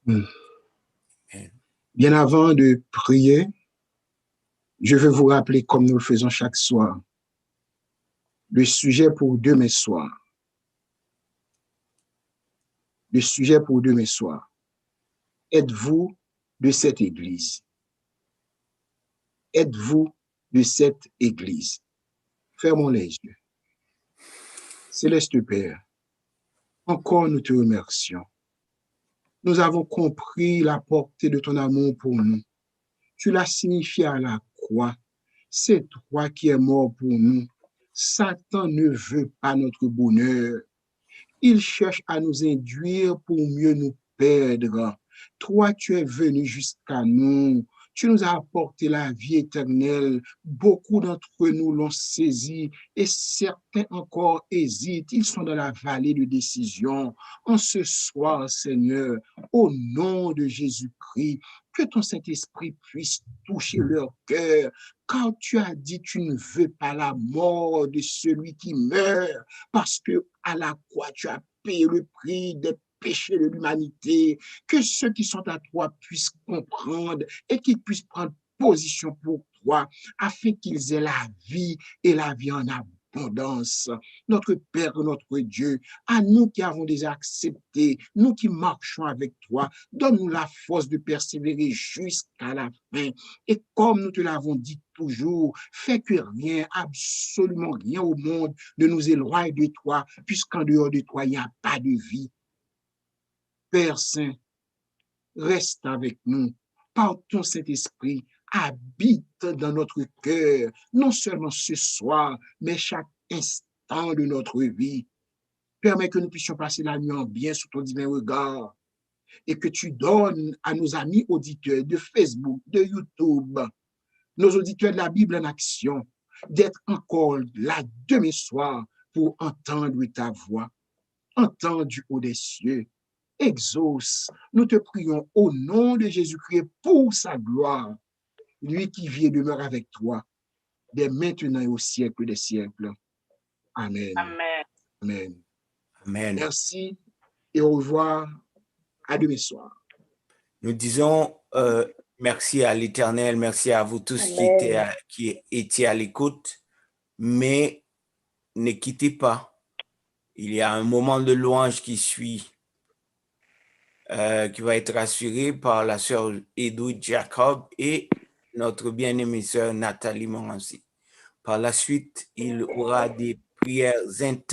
Amen. Bien avant de prier, je veux vous rappeler, comme nous le faisons chaque soir, le sujet pour demain soir. Le sujet pour demain soir. Êtes-vous de cette église? Êtes-vous de cette église? Fermons les yeux. Céleste Père, encore nous te remercions. Nous avons compris la portée de ton amour pour nous. Tu l'as signifié à la croix. C'est toi qui es mort pour nous. Satan ne veut pas notre bonheur. Il cherche à nous induire pour mieux nous perdre. Toi, tu es venu jusqu'à nous. Tu nous as apporté la vie éternelle. Beaucoup d'entre nous l'ont saisi et certains encore hésitent. Ils sont dans la vallée de décision. En ce soir, Seigneur, au nom de Jésus-Christ, que ton Saint-Esprit puisse toucher leur cœur. Car tu as dit, tu ne veux pas la mort de celui qui meurt, parce que à la croix, tu as payé le prix des péchés de l'humanité. Que ceux qui sont à toi puissent comprendre et qu'ils puissent prendre position pour toi, afin qu'ils aient la vie et la vie en abondance. Notre Père, notre Dieu, à nous qui avons déjà accepté, nous qui marchons avec toi, donne-nous la force de persévérer jusqu'à la fin. Et comme nous te l'avons dit toujours, fais que rien, absolument rien au monde ne nous éloigne de toi, puisqu'en dehors de toi, il n'y a pas de vie. Père Saint, reste avec nous. Par ton Saint-Esprit, habite dans notre cœur, non seulement ce soir, mais chaque instant de notre vie. Permets que nous puissions passer la nuit en bien sous ton divin regard et que tu donnes à nos amis auditeurs de Facebook, de YouTube, nos auditeurs de la Bible en action, d'être encore là demain soir pour entendre ta voix, entendre du haut des cieux. Exauce, nous te prions au nom de Jésus-Christ pour sa gloire, lui qui vit et demeure avec toi, dès maintenant et au siècle des siècles. Amen. Amen. Amen. Amen. Merci et au revoir. À demain soir. Nous disons merci à l'Éternel, merci à vous tous qui étiez à l'écoute, mais ne quittez pas. Il y a un moment de louange qui suit, qui va être assuré par la sœur Edou Jacob et notre bien-aimée sœur Nathalie Morancy. Par la suite, il y aura des prières intenses